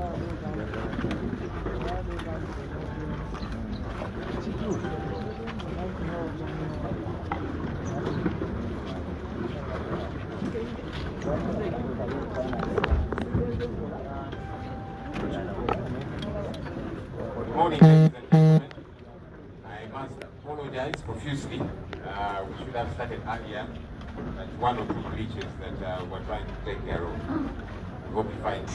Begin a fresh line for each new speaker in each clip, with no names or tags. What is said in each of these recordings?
Morning, ladies and gentlemen. I must apologize profusely. We should have started earlier. That's one or two glitches that we're trying to take care of. We hope you find it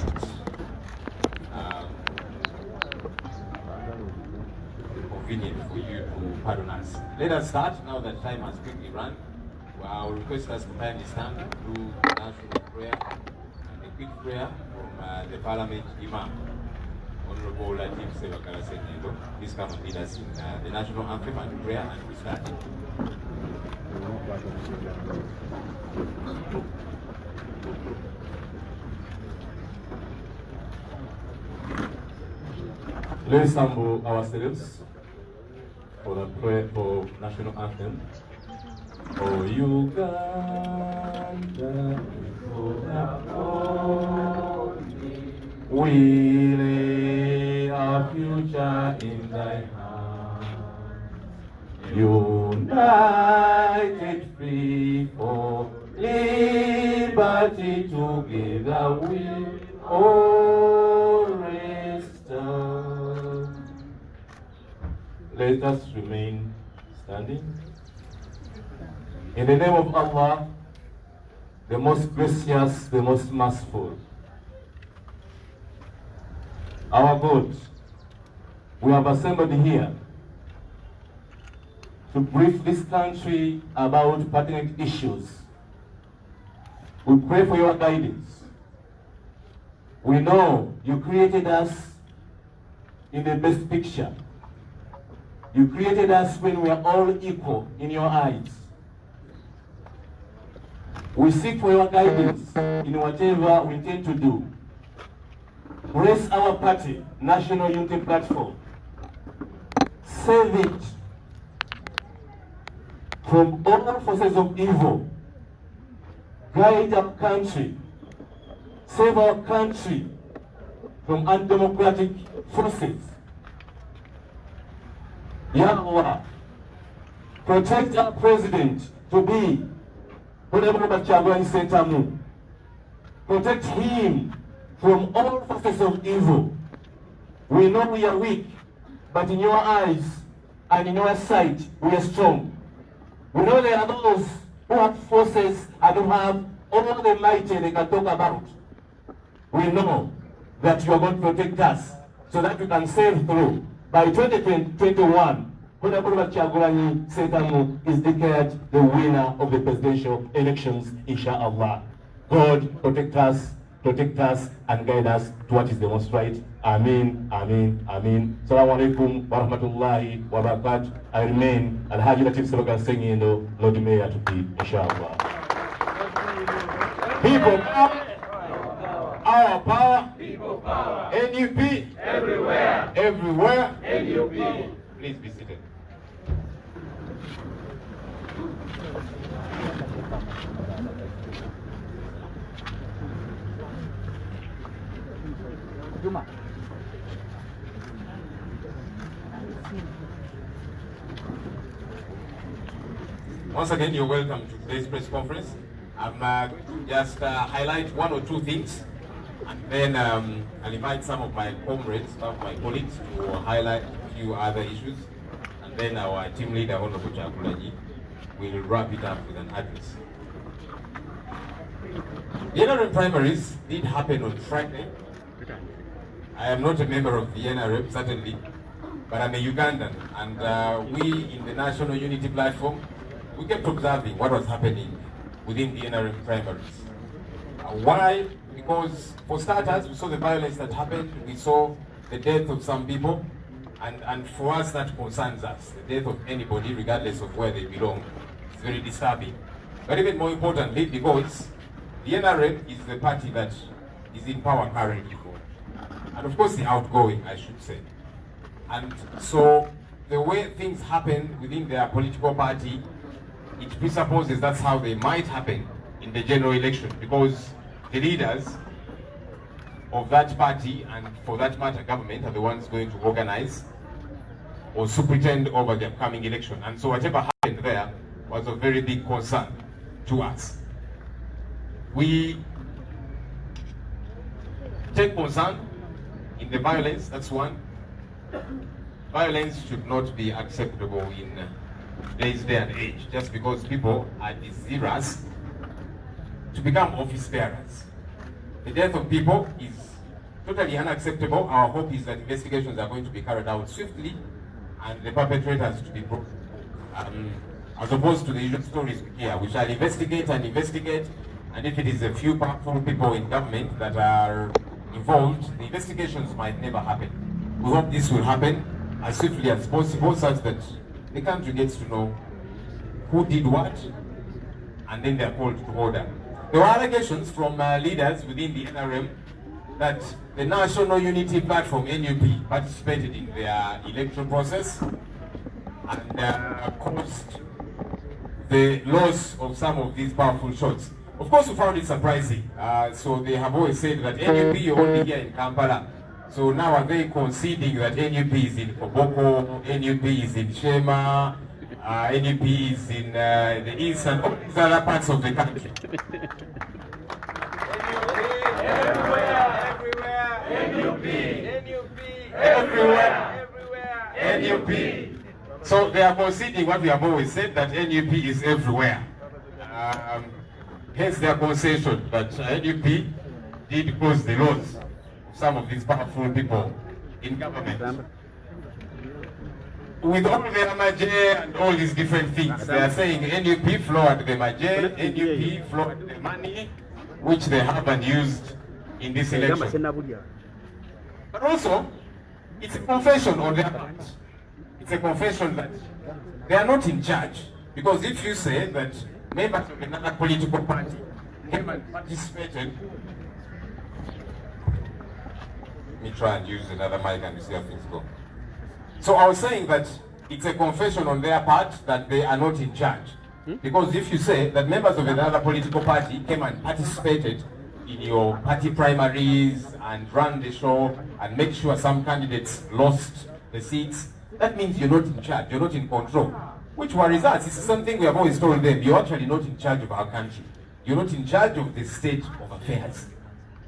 convenient for you to pardon us. Let us start now that time has quickly run. I'll request us to kindly stand through national prayer and a quick prayer from the Parliament Imam, Honorable Latif Sebakala Senyendo. Please come and lead us in the national anthem and prayer, and we start. Let's humble ourselves for the prayer for national anthem. Oh, Uganda, we lay our future in thy hand. United, free for liberty, together we always stand. Let us remain standing. In the name of Allah, the most gracious, the most merciful, our God, we have assembled here to brief this country about pertinent issues. We pray for your guidance. We know you created us in the best picture. You created us when we are all equal in your eyes. We seek for your guidance in whatever we intend to do. Bless our party, National Unity Platform. Save it from all forces of evil. Guide our country. Save our country from undemocratic forces. Ya Allah, protect our president to be protect him from all forces of evil. We know we are weak, but in your eyes and in your sight, we are strong. We know there are those who have forces and who have all the might they can talk about. We know that you are going to protect us so that we can sail through. By 2021, Honorable Kyagulanyi Ssentamu is declared the winner of the presidential elections, inshallah. God protect us, and guide us to what is the most right. Ameen, ameen, ameen. Assalamu alaikum wa rahmatullahi wa barakatuh. I remain Alhaji Latif Sebakala Senyendo, Lord Mayor to be, inshallah. People power, our power, people power. NUP, everywhere, everywhere, NUP. Please be seated. Once again, you're welcome to today's press conference. I'm going to just highlight one or two things, and then I'll invite some of my comrades, some of my colleagues to highlight a few other issues, and then our team leader, Honorable Kyagulanyi, will wrap it up with an address. The NRM primaries did happen on Friday. I am not a member of the NRM, certainly, but I'm a Ugandan, and we in the National Unity Platform, we kept observing what was happening within the NRM primaries. Why? Because for starters, we saw the violence that happened, we saw the death of some people, and for us that concerns us. The death of anybody, regardless of where they belong, is very disturbing. But even more importantly, because the NRM is the party that is in power currently, and of course the outgoing, I should say. And so the way things happen within their political party, it presupposes that's how they might happen in the general election, because the leaders
of that party, and for that matter government, are the ones going to organize or superintend over the upcoming election. And so whatever happened there was of very big concern to us. We take concern in the violence, that's one. Violence should not be acceptable in today's day and age, just because people are desirous to become office bearers. The death of people is totally unacceptable. Our hope is that investigations are going to be carried out swiftly and the perpetrators to be brought, as opposed to the usual stories here. We shall investigate, and if it is a few powerful people in government that are involved, the investigations might never happen. We hope this will happen as swiftly as possible, such that the country gets to know who did what, and then they are called to order. There were allegations from leaders within the NRM that the National Unity Platform, NUP, participated in their electoral process and caused the loss of some of these powerful shots. Of course, we found it surprising. So they have always said that NUP is only here in Kampala. So now are they conceding that NUP is in Koboko, NUP is in Shema, NUP is in the east and all these other parts of the country? Everywhere. NUP. So they are conceding what we have always said, that NUP is everywhere. Hence their concession that NUP did cause the loss of some of these powerful people in government. With all the Maje and all these different things, they are saying NUP floored the Maje, NUP floored the money which they haven't used in this election. But also, it's a confession on their part. It's a confession that they are not in charge. Because if you say that members of another political party came and participated, let me try and use another mic and see how things go. So I was saying that it's a confession on their part that they are not in charge. Because if you say that members of another political party came and participated in your party primaries and ran the show and make sure some candidates lost the seats, that means you're not in charge, you're not in control. Which worries us. It's something we have always told them. You're actually not in charge of our country. You're not in charge of the state of affairs.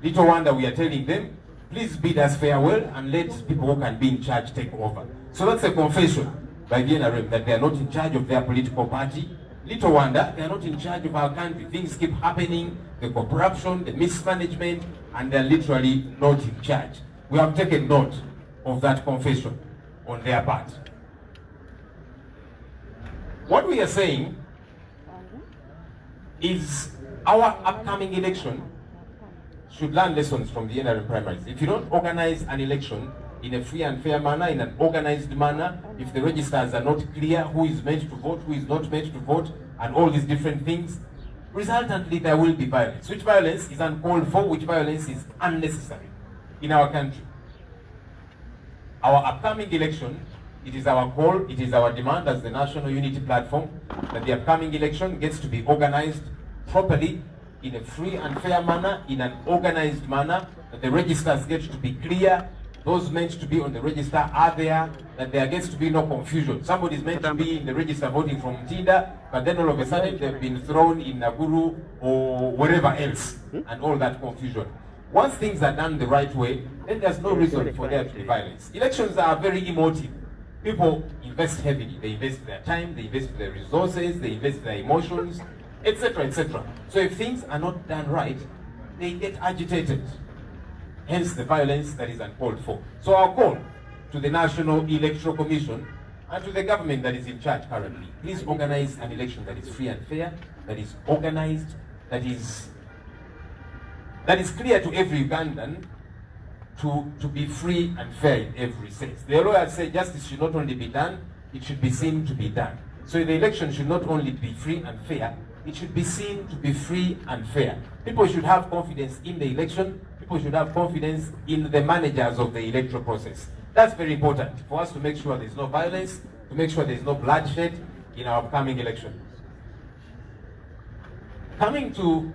Little wonder we are telling them, please bid us farewell and let people who can be in charge take over. So that's a confession by the NRM that they are not in charge of their political party. Little wonder they are not in charge of our country. Things keep happening, the corruption, the mismanagement, and they're literally not in charge. We have taken note of that confession on their part. What we are saying is our upcoming election should learn lessons from the NRM primaries. If you don't organize an election in a free and fair manner, in an organized manner, if the registers are not clear who is meant to vote, who is not meant to vote, and all these different things, resultantly there will be violence. Which violence is uncalled for, which violence is unnecessary in our country. Our upcoming election, it is our call, it is our demand as the National Unity Platform that the upcoming election gets to be organized properly, in a free and fair manner, in an organized manner, that the registers get to be clear, those meant to be on the register are there, that there gets to be no confusion. Somebody is meant to be in the register voting from Tinda, but then all of a sudden they've been thrown in Naguru or wherever else, and all that confusion. Once things are done the right way, then there's no reason for there to be violence. Elections are very emotive. People invest heavily. They invest their time, they invest their resources, they invest their emotions, etc., etc. So if things are not done right, they get agitated. Hence the violence that is uncalled for. So our call to the National Electoral Commission and to the government that is in charge currently, please organize an election that is free and fair, that is organized, that is clear to every Ugandan to be free and fair in every sense. The lawyers say justice should not only be done, it should be seen to be done. So the election should not only be free and fair, it should be seen to be free and fair. People should have confidence in the election. People should have confidence in the managers of the electoral process. That's very important for us to make sure there's no violence, to make sure there's no bloodshed in our upcoming election. Coming to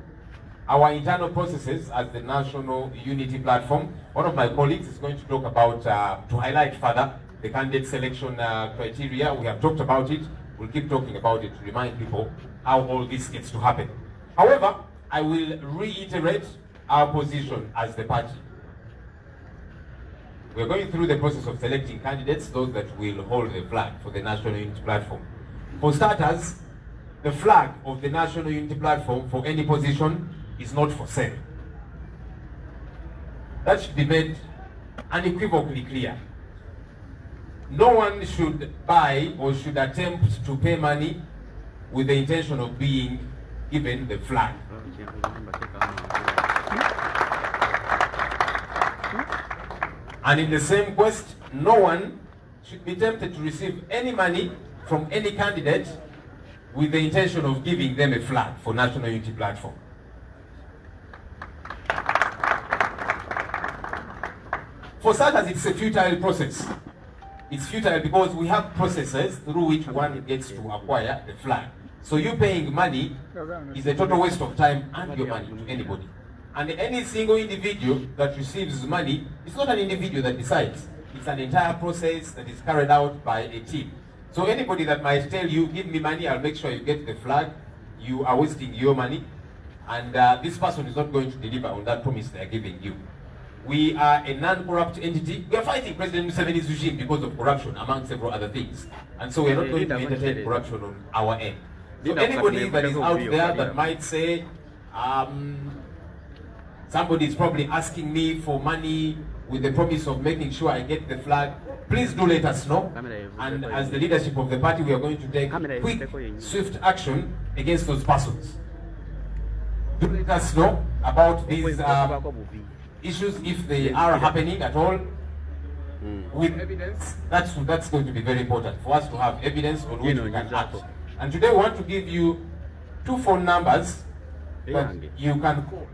our internal processes as the National Unity Platform. One of my colleagues is going to talk about, to highlight further, the candidate selection criteria. We have talked about it. We'll keep talking about it to remind people how all this gets to happen. However, I will reiterate our position as the party. We're going through the process of selecting candidates, those that will hold the flag for the National Unity Platform. For starters, the flag of the National Unity Platform for any position is not for sale. That should be made unequivocally clear. No one should buy or should attempt to pay money with the intention of being given the flag. And in the same quest, no one should be tempted to receive any money from any candidate with the intention of giving them a flag for National Unity Platform. For starters, it's a futile process. It's futile because we have processes through which one gets to acquire the flag. So you paying money is a total waste of time and your money to anybody. And any single individual that receives money, it's not an individual that decides. It's an entire process that is carried out by a team. So anybody that might tell you, give me money, I'll make sure you get the flag, you are wasting your money. And this person is not going to deliver on that promise they're giving you. We are a non-corrupt entity. We are fighting President Museveni's regime because of corruption, among several other things. And so we are not going to entertain corruption on our end. So anybody that is out there that might say, somebody is probably asking me for money with the promise of making sure I get the flag, please do let us know. And as the leadership of the party, we are going to take quick, swift action against those persons. Do let us know about these issues if they are happening at all. With evidence, that's going to be very important for us to have evidence on which we can act. And today we want to give you 2 phone numbers that you can call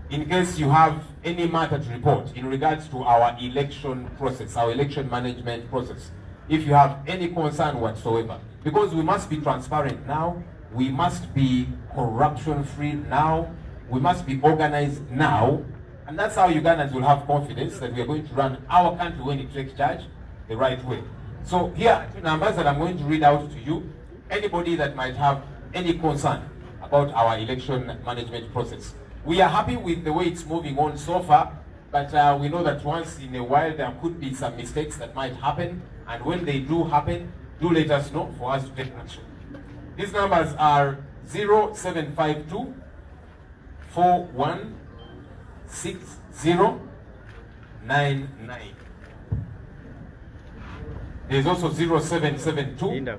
in case you have any matter to report in regards to our election process, our election management process. If you have any concern whatsoever, because we must be transparent now, we must be corruption-free now, we must be organized now, and that's how Ugandans will have confidence that we are going to run our country when it takes charge the right way. So here are 2 numbers that I'm going to read out to you. Anybody that might have any concern about our election management process. We are happy with the way it's moving on so far, but we know that once in a while there could be some mistakes that might happen, and when they do happen, do let us know for us to take action. These numbers are 0752 416099. There's also 0772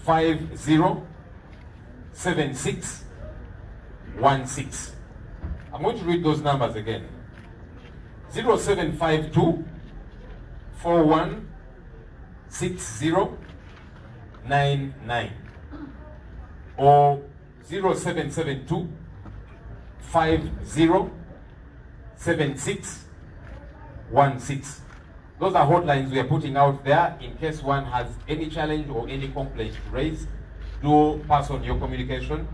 507616. I'm going to read those numbers again. 0752 416099 or 0772 507616. Those are hotlines we are putting out there in case one has any challenge or any complaint to raise. Do pass on your communication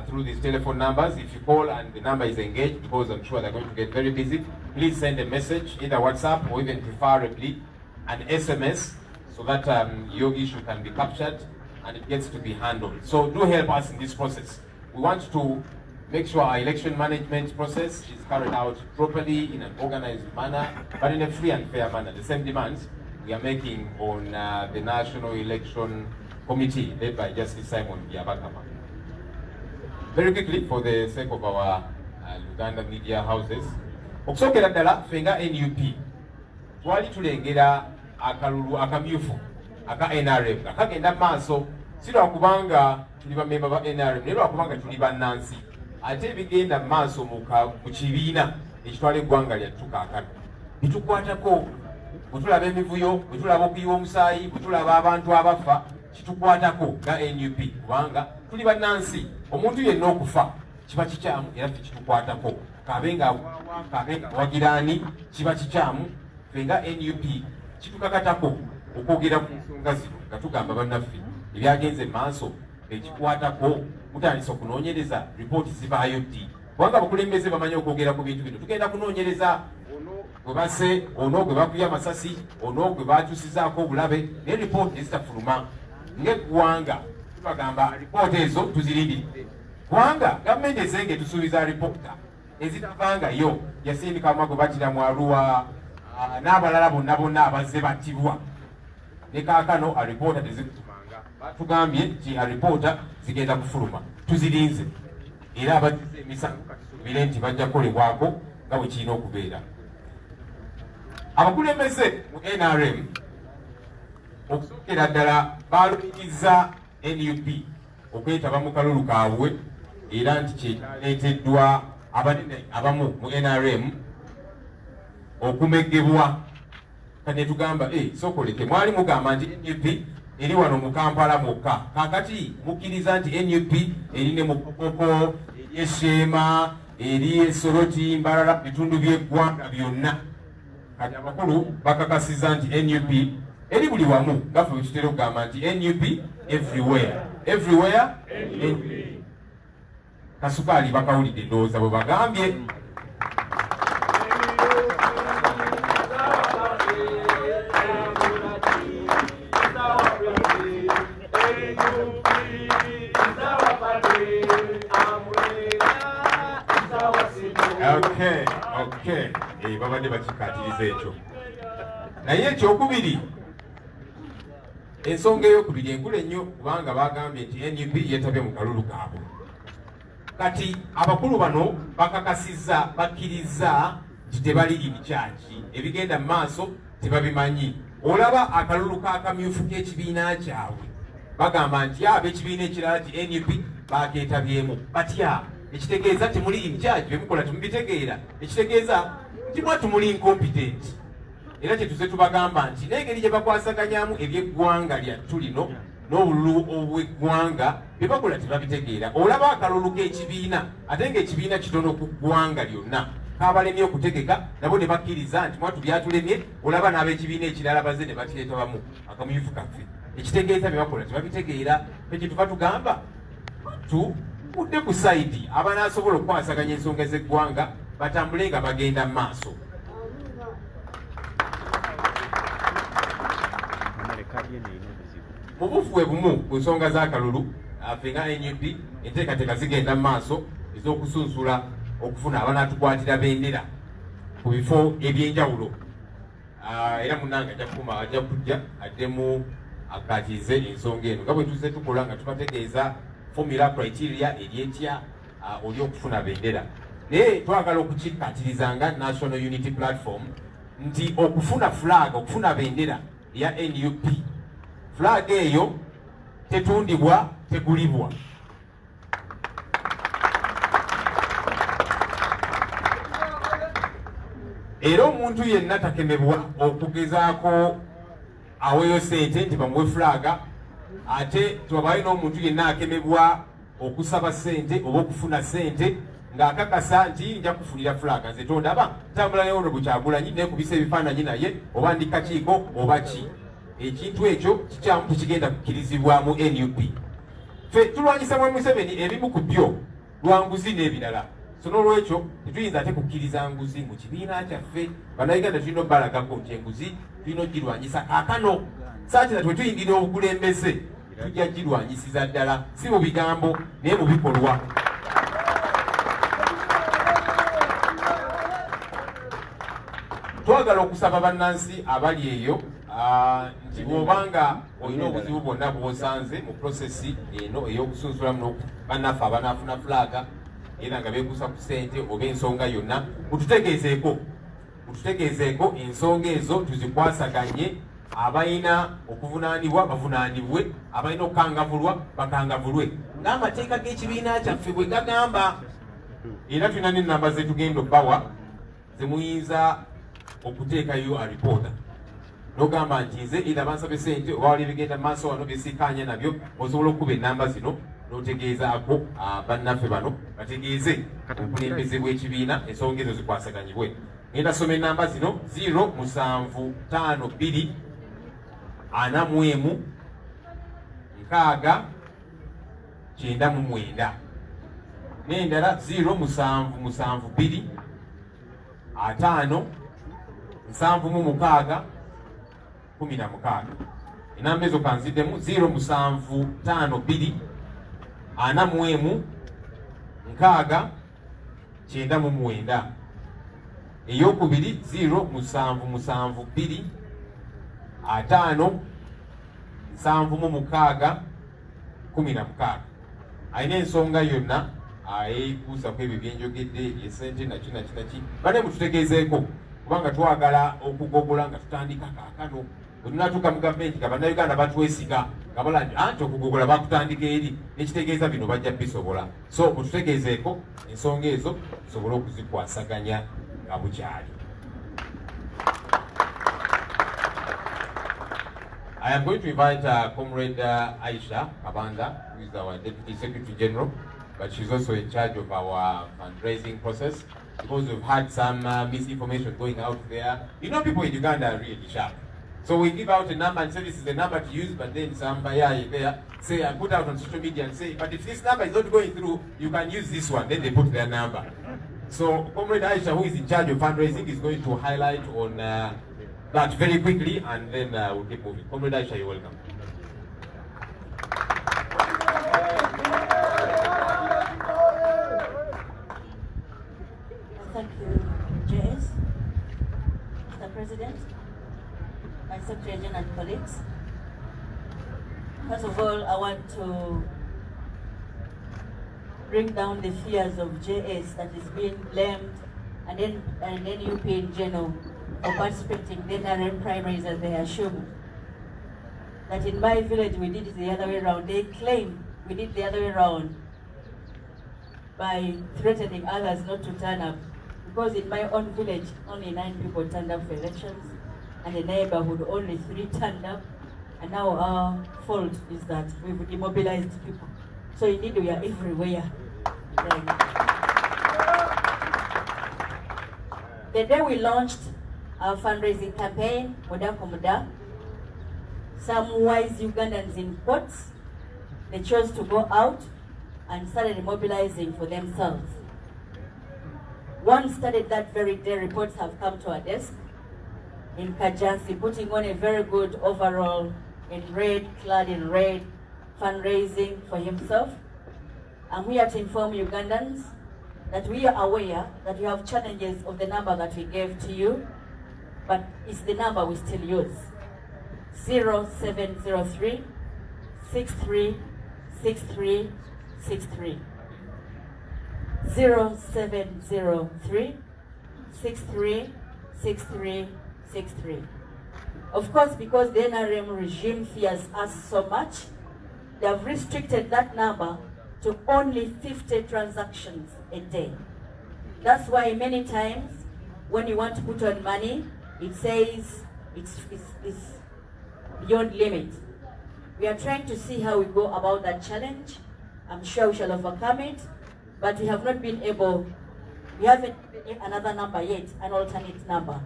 through these telephone numbers. If you call and the number is engaged, because I'm sure they're going to get very busy, please send a message, either WhatsApp or even preferably an SMS, so that your issue can be captured and it gets to be handled. So do help us in this process. We want to make sure our election management process is carried out properly in an organized manner, but in a free and fair manner. The same demands we are making on the National Election Committee led by Justice Simon Byabakama. Very quickly, for the sake of our Uganda media houses, okusokera ddala fenga NUP twali tulengera akalulu akamyufu aka NRM akagenda maaso si lwakubanga tuli bamemba ba NRM naye lwakubanga tuli bannansi ate ebigenda maaso mu kibiina ekitwala eggwanga lyattu kaakano bitukwatako bwe tulaba emivuyo bwe tulaba okuyiwa omusaayi bwe tulaba abantu abafa kitukwatako nga NUP kubanga tuli bannansi omuntu yenna okufa kiba kikyamu era tekitukwatako kabenga wagiraani kiba kikyamu fenga NUP kitukakatako okwogera ku nsonga zino nga tugamba bannaffe ebyagenze maaso ekikwatako mutandisa okunoonyereza ripooti zivaayo ddi kubanga abakulembeze bamanyi okwogera ku bintu bino. Tugenda kunoonyereza gwe basse, ono gwe bakuye amasasi, ono gwe bakyusizaako obulabe, naye lipoota ezitafuluma ng'eggwanga. Tubagamba lipoota ezo tuzirindiridde, kubanga gavumenti ezenge tusuubiza lipoota ezitavangayo. Yasindika amagwe bakira mu Arua n'abalala bonna abazze battibwa, ne kaakano alipoota tezikutumanga. Batugambye nti alipoota zigenda kufuluma, tuzirinze era abagize emisango kasubire nti bajja kukolebwako nga bwe kirina okubeera. Abakulembeze mu NRM okusookera ddala baalumiriza NUP okwetaba mu kalulu kaabwe, era nti kyekyaleeteddwa abanene abamu mu NRM okumegebwa. Kati tugamba sokoleke, mwali mugamba nti NUP eri wano mu Kampala mwokka, kakati mukkiriza nti NUP eri ne mu Bukoko, eri Sheema, eri e Soroti, Mbarara, bitundu by'eggwanga byonna. Kati abakulu bakakasiza nti NUP eri buli wamu, gaffe bwe tutera okugamba nti NUP everywhere. Everywhere NUP. Kasukaali bakawulidde ndowooza bwe bagambye. Okay. Babadde bakikatiriza ekyo. Naye ekyokubiri, ensonga ey'okubiri enkulu ennyo, kubanga bagambye nti NUP yeetabye mu kalulu kaabwe. Kati abakulu bano bakakasizza, bakkiriza nti tebali in charge, ebigenda mu maaso tebabimanyi. Olaba akalulu k'akamyufu k'ekibiina kyabwe, bagamba nti ab'ekibiina ekirala ti NUP bakeetabyemu batya. Ekitegeeza temuli in charge, bemukola temubitegeera. Ekitegeeza nti mwatu muli incompetent. Era kyetuze tubagamba nti n'engeri gye bakwasaganyamu eby'eggwanga lyattu lino n'obululu obw'eggwanga bye bakola tebabitegeera. Olaba akalulu k'ekibiina ate ng'ekibiina kitono ku ggwanga lyonna, kabalemye okutegeka, nabo ne bakkiriza nti mwatu byatulemye. Olaba n'ab'ekibiina ekirala bazze ne bakyetabamu akamyufu kaffe. Ekitegeeza bye bakola tebabitegeera. Ekyo tuva tugamba budde ku sayidi abanaasobola okukwasaganya ensonga z'eggwanga batambule nga bagenda mu maaso. Mu bufuwe bumu ku nsonga z'akalulu, ffe nga NUP enteekateeka zigenda mu maaso ez'okusunsula okufuna abanaatukwatira bendera ku bifo eby'enjawulo. Era munnange ajja kujja addemu akatiize ensonga eno nga bwe tuzze tukola nga tubategeeza formula criteria eryetya oli okufuna bendera. Naye twagala okukikatiriza nga National Unity Platform nti okufuna flag, okufuna bendera ya NUP, flag eyo tetundibwa, tegulibwa. Era omuntu yenna takemebwa okugezaako aweeyo ssente nti bamuwe flaga, ate twabaye n'omuntu yenna akemebwa okusaba ssente oba okufuna ssente ng'akakasa nti nja kufunira flaga nze tondaba ntambula ne Honorable Kyagulanyi nekubisa ebifaananyi naye oba ndi kakiiko oba ki. Ekintu ekyo kikyamu tekigenda kukkirizibwamu NUP. Ffe tulwanyisa Mwami Museveni ebimu ku byo lwa nguzi n'ebirala. So n'olwekyo tetuyinza ate kukkiriza nguzi mu kibiina kyaffe. Bannayuganda tulina obbalagako nti enguzi tulina ogirwanyisa kaakano. Saakira twe tuyingira obukulembeze tujja girwanyisiza ddala, si mu bigambo naye mu bikolwa. Twagala okusaba bannansi abali eyo nti bw'obanga olina obuzibu bwonna bw'osanze mu prosesi eno ey'okusunsulamu bannaffe abanaafuna fulaga era nga beekuusa ku ssente oba ensonga yonna, mututegeezeeko ensonga ezo tuzikwasaganye. Abalina okuvunaanibwa bavunaanibwe, abalina okukangavulwa bakangavulwe ng'amateeka g'ekibiina kyaffe bwe gagamba. Era tulina n'ennamba ze tugenda obbawa ze muyinza okuteekayo alipoota n'ogamba nti nze era bansabe ssente oba wali bigenda maaso wano byesikaanya nabyo, osobola okukuba ennamba zino n'otegeezaako bannaffe bano bategeeze obukulembeze bw'ekibiina ensonga ezo zikwasaganyibwe. Ngenda soma ennamba zino 0752 41 6 99. n'endala 0772 5 7 16 enamba ezo kanziddemu 0752 41 6 9 eyokubiri 0772 5 7 16 alina ensonga yonna ayekuusako ebyo byenjogedde esente naki bane mututegeezeeko kubanga twagala okugogola nga tutandika kaakano bwe tunatuuka mu gavumenti nga bannayuganda batwesiga nga balabye anti okugogola bakutandika eri nekitegeeza bino bajja bisobola, so mututegeezeeko ensonga ezo tusobole okuzikwasaganya nga bukyali. I am going to invite Comrade Aisha Kabanda, who is our Deputy Secretary General, but she's also in charge of our fundraising process, because we've had some misinformation going out there. You know, people in Uganda are really sharp. So we give out a number and say this is the number to use, but then somebody there say, I put out on social media and say, but if this number is not going through, you can use this one. Then they put their number. So Comrade Aisha, who is in charge of fundraising, is going to highlight on that very quickly, and then we'll keep moving. Comrade Aisha, you're welcome.
Thank you, JS, Mr. President, my Secretary General and colleagues. First of all, I want to bring down the fears of JS that is being blamed and NUP in general for participating in the NRM primaries, as they assume that in my village we did it the other way around. They claim we did the other way around by threatening others not to turn up, because in my own village only 9 people turned up for elections, and the neighborhood only 3 turned up, and now our fault is that we've demobilized people. So indeed we are everywhere. The day we launched our fundraising campaign, Muda kwa Muda, some wise Ugandans in quotes, they chose to go out and started mobilizing for themselves. One started that very day. Reports have come to our desk in Kajansi, putting on a very good overall in red, clad in red, fundraising for himself. And we have to inform Ugandans that we are aware that you have challenges of the number that we gave to you, but it's the number we still use. 0703 63 63 63. 0703 63 63 63. Of course, because the NRM regime fears us so much, they have restricted that number to only 50 transactions a day. That's why many times when you want to put on money, it says it's beyond limit. We are trying to see how we go about that challenge. I'm sure we shall overcome it, but we have not been able, we haven't given another number yet, an alternate number.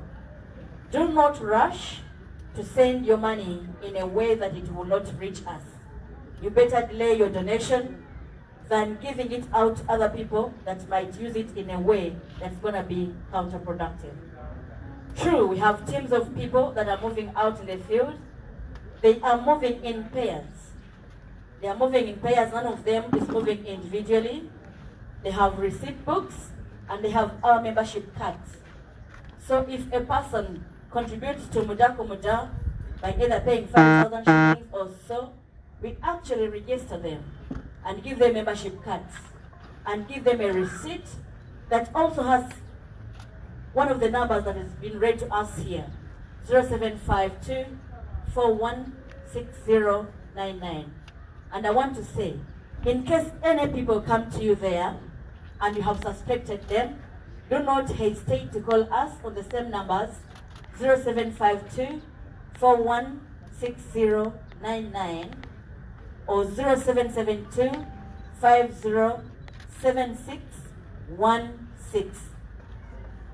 Do not rush to send your money in a way that it will not reach us. You better delay your donation than giving it out to other people that might use it in a way that's going to be counterproductive. True, we have teams of people that are moving out in the field. They are moving in pairs. They are moving in pairs. None of them is moving individually. They have receipt books and they have our membership cards. So if a person contributes to Muda kwa Muda by either paying 5,000 shillings or so, we actually register them and give them membership cards and give them a receipt that also has one of the numbers that has been read to us here, 0752 416099. And I want to say, in case any people come to you there and you have suspected them, do not hesitate to call us on the same numbers, 0752 416099 or 0772 507616.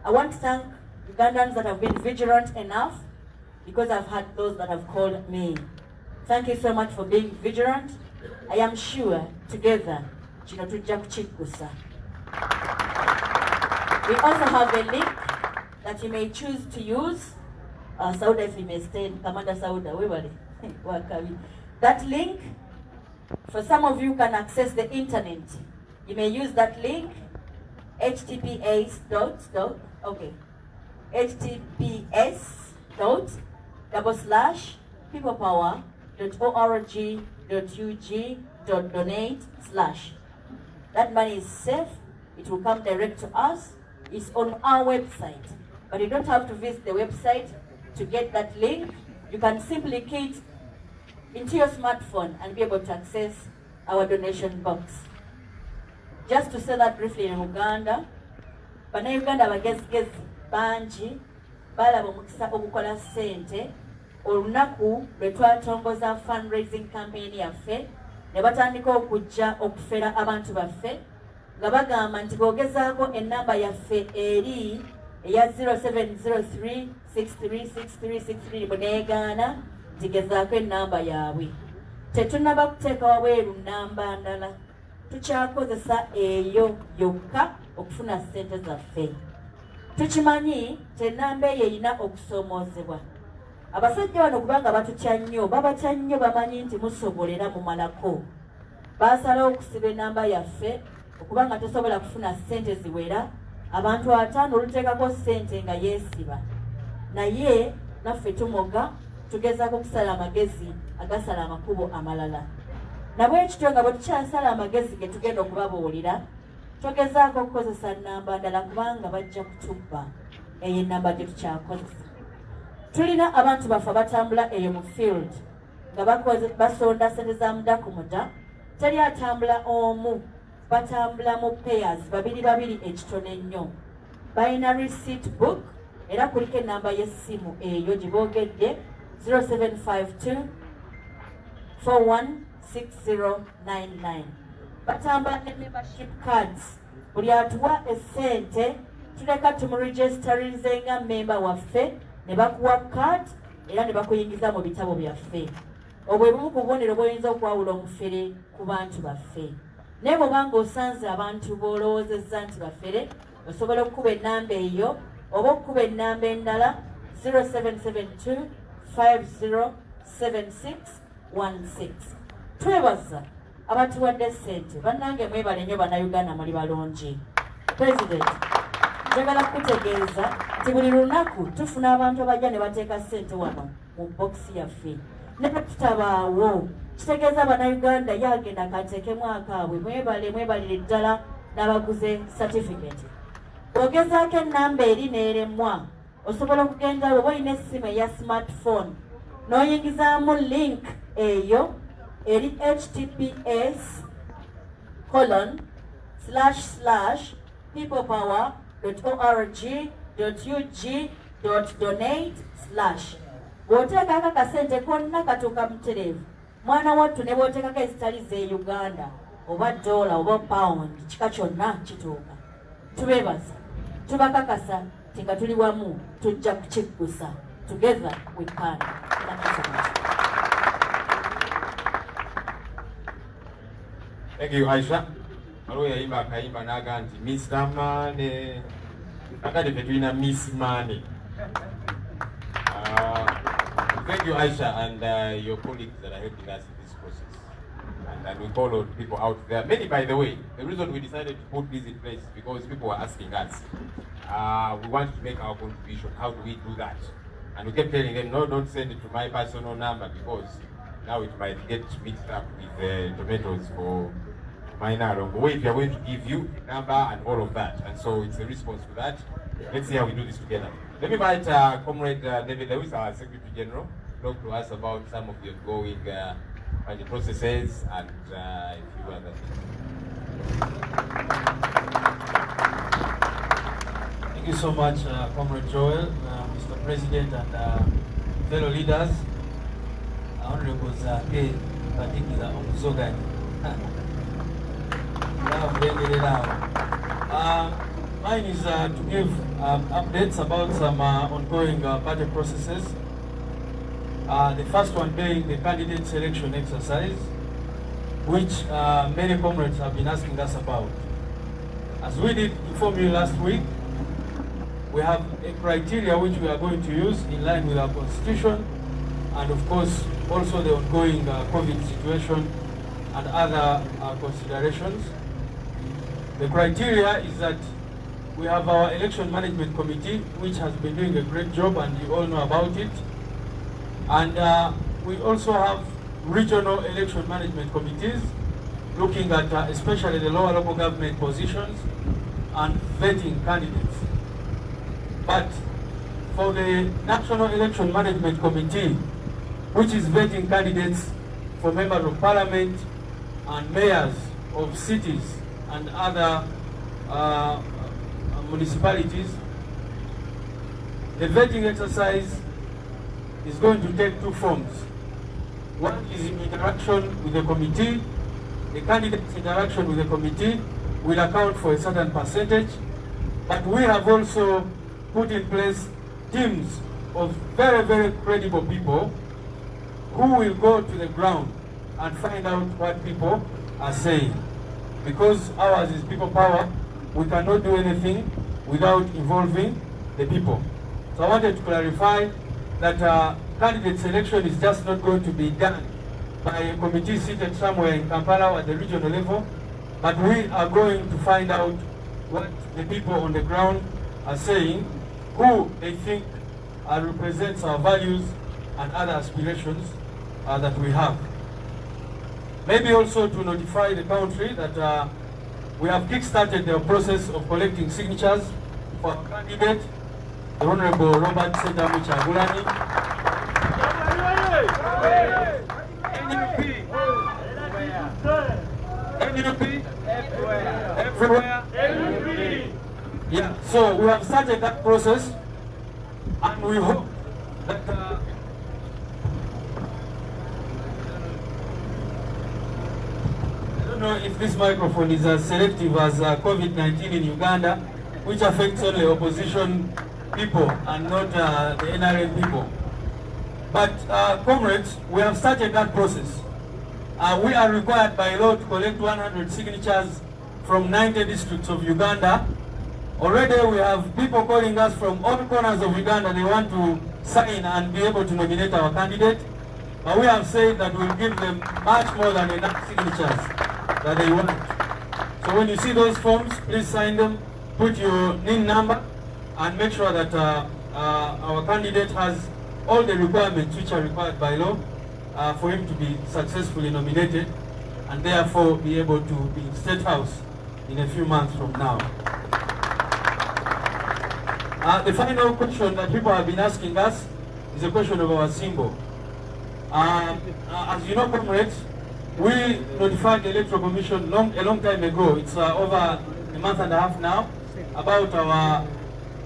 I want to thank Ugandans that have been vigilant enough, because I've had those that have called me. Thank you so much for being vigilant. I am sure together, kino tujja kukikusa. We also have a link that you may choose to use. Sauda, if you may stay, Commander Sauda, that link, for some of you can access the internet. You may use that link, https://peoplepower.org.ug.donate/. That money is safe. It will come direct to us. It's on our website. But you don't have to visit the website to get that link. You can simply key it into your smartphone and be able to access our donation box. Just to say that briefly in Uganda, Bannayuganda bagezigezi bangi balaba omukisa ogukola ssente olunaku lwe twatongoza fundraising campaign yaffe ne batandika okujja okufera abantu baffe nga bagamba nti boogezaako ennamba yaffe eri eya 0703636363 buneegaana nti gezaako ennamba yaabwe. Tetunnaba kuteeka wabweru nnamba ndala, tukyakozesa eyo yokka okufuna ssente zaffe. Tukimanyi ennamba eyo erina okusoomoozebwa. Abasajja bano kubanga batutya nnyo, babatya nnyo, bamanyi nti musobolera mumalako. Baasalawo okusiba ennamba yaffe okubanga tosobola kufuna ssente ziwera, abantu 5 oluteekako ssente nga yeesiba. Naye naffe tumoga tugezaako okusala amagezi agasala amakubo amalala. Nabwekityo nga bwe tukyasala amagezi ge tugenda okubabuulira, togezaako okukozesa nnamba ndala kubanga bajja kutubba eyo ennamba gye tukyakozesa. Tulina abantu baffe batambula eyo mu field nga basonda ssente za mudaku muda, teri atambula omu, batambula mu pairs babiri ekitono ennyo. Balina receipt book era kuliko ennamba y'essimu eyo gye boogedde 0752 416099. Batambula ne membership cards. Buli atuwa essente tuleka tumuregisterinze nga member waffe ne bakuwa card era ne bakuyingiza mu bitabo byaffe. Obwo bumu ku bubonero bw'oyinza okwawula omufere ku bantu baffe. Naye bw'obanga osanze abantu b'olowoozezza nti bafere, osobola okukuba ennamba eyo oba okukuba ennamba endala 0772 507616. Twebaza abatuwadde ssente, bannange mwebale nnyo Bannayuganda, muli balungi. President, njagala kukutegeeza nti buli lunaku tufuna abantu abajja ne bateeka ssente wano mu bokisi yaffe. Ne tutabaawo kitegeeza Bannayuganda yagenda kateekemu akaabwe. Mwebalire ddala n'abaguze certificate. Ogezaako ennamba eri n'eremwa, osobola okugenda oba olina essimu eya smartphone n'oyingizaamu link eyo eri https://peoplepower.org.ug.donate/. Bw'oteekako akasente konna katuuka mutereevu. Mwana wattu ne bw'oteekako ezitali ze Uganda oba dola oba pound, kika kyonna kituuka. Tubeebaza, tubakakasa nti nga tuli wamu tujja kukiggusa. Together we can. Thank you so much.
Thank you, Aisha. Waliwo yayimba akayimba n'aga nti Mr. Money. Kakati ffe tulina Miss Money. Thank you, Aisha, and your colleagues that are helping us in this process. And we call on people out there. Many, by the way, the reason we decided to put this in place is because people were asking us, we want to make our contribution. How do we do that? And we kept telling them, no, don't send it to my personal number because now it might get mixed up with tomatoes for minor. But wait, we are going to give you a number and all of that. And so it's a response to that. Let's see how we do this together. Let me invite Comrade David Lewis, our Secretary General, to talk to us about some of the ongoing budget processes and a few other things.
Thank you so much, Comrade Joel, Mr. President, and fellow leaders, Honorable Zake, particular Omuzogan. Mine is to give updates about some ongoing budget processes. The first one being the candidate selection exercise, which many comrades have been asking us about. As we did inform you last week, we have a criteria which we are going to use in line with our constitution, and of course also the ongoing COVID situation and other considerations. The criteria is that we have our election management committee, which has been doing a great job, and you all know about it. And we also have regional election management committees looking at especially the lower local government positions and vetting candidates. But for the National Election Management Committee, which is vetting candidates for members of parliament and mayors of cities and other municipalities, the vetting exercise is going to take two forms. One is in interaction with the committee. The candidate's interaction with the committee will account for a certain percentage, but we have also put in place teams of very, very credible people who will go to the ground and find out what people are saying. Because ours is people power, we cannot do anything without involving the people. So I wanted to clarify that candidate selection is just not going to be done by a committee seated somewhere in Kampala or at the regional level, but we are going to find out what the people on the ground are saying, who they think represents our values and other aspirations that we have. Maybe also to notify the country that we have kick-started the process of collecting signatures for our candidate, the Honorable Robert Sentamu Kyagulanyi. NUP? Everywhere? Yeah, so we have started that process, and we hope that I don't know if this microphone is as selective as COVID-19 in Uganda, which affects only opposition people and not the NRM people. But comrades, we have started that process. We are required by law to collect 100 signatures from 90 districts of Uganda. Already we have people calling us from all corners of Uganda. They want to sign and be able to nominate our candidate. But we have said that we'll give them much more than enough signatures that they want. So when you see those forms, please sign them, put your NIN number, and make sure that our candidate has all the requirements which are required by law for him to be successfully nominated, and therefore be able to be in State House in a few months from now. The final question that people have been asking us is a question of our symbol. As you know, comrades, we notified the Electoral Commission a long time ago, it's over a month and a half now, about our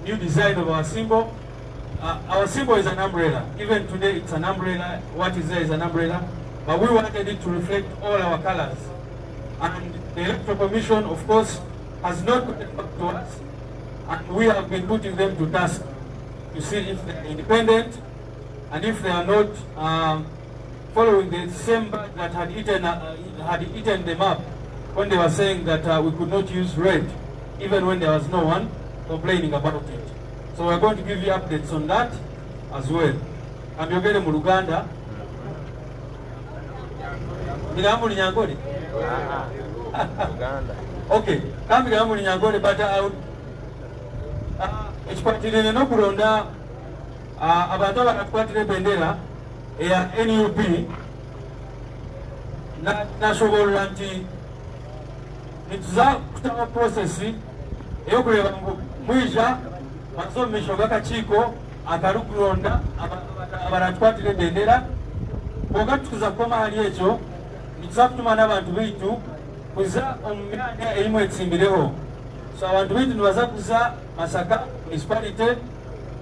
new design of our symbol. Our symbol is an umbrella. Even today it's an umbrella. What is there is an umbrella. But we wanted it to reflect all our colors. And the Electoral Commission, of course, has not put it back to us. And we have been putting them to task to see if they are independent and if they are not following the same bird that had eaten them up when they were saying that we could not use red, even when there was no one complaining about it. So we're going to give you updates on that as well. I'm Yogere Muluganda. Okay, but I would ekikwatiriire n'okulonda abantu abatakwatira ebendera eya NUP nasobola nti nituza kutaba prosesi ey'okuleba ngu mwija masomesho g'akakiiko akalukulonda abaratwatira ebendera bw'oga tukuza kukoma hali ekyo nituza kutuma n'abantu baitu kuza omu myanya erimu etsimbireho. So abantu baitu nibaza kuza Masaka municipality,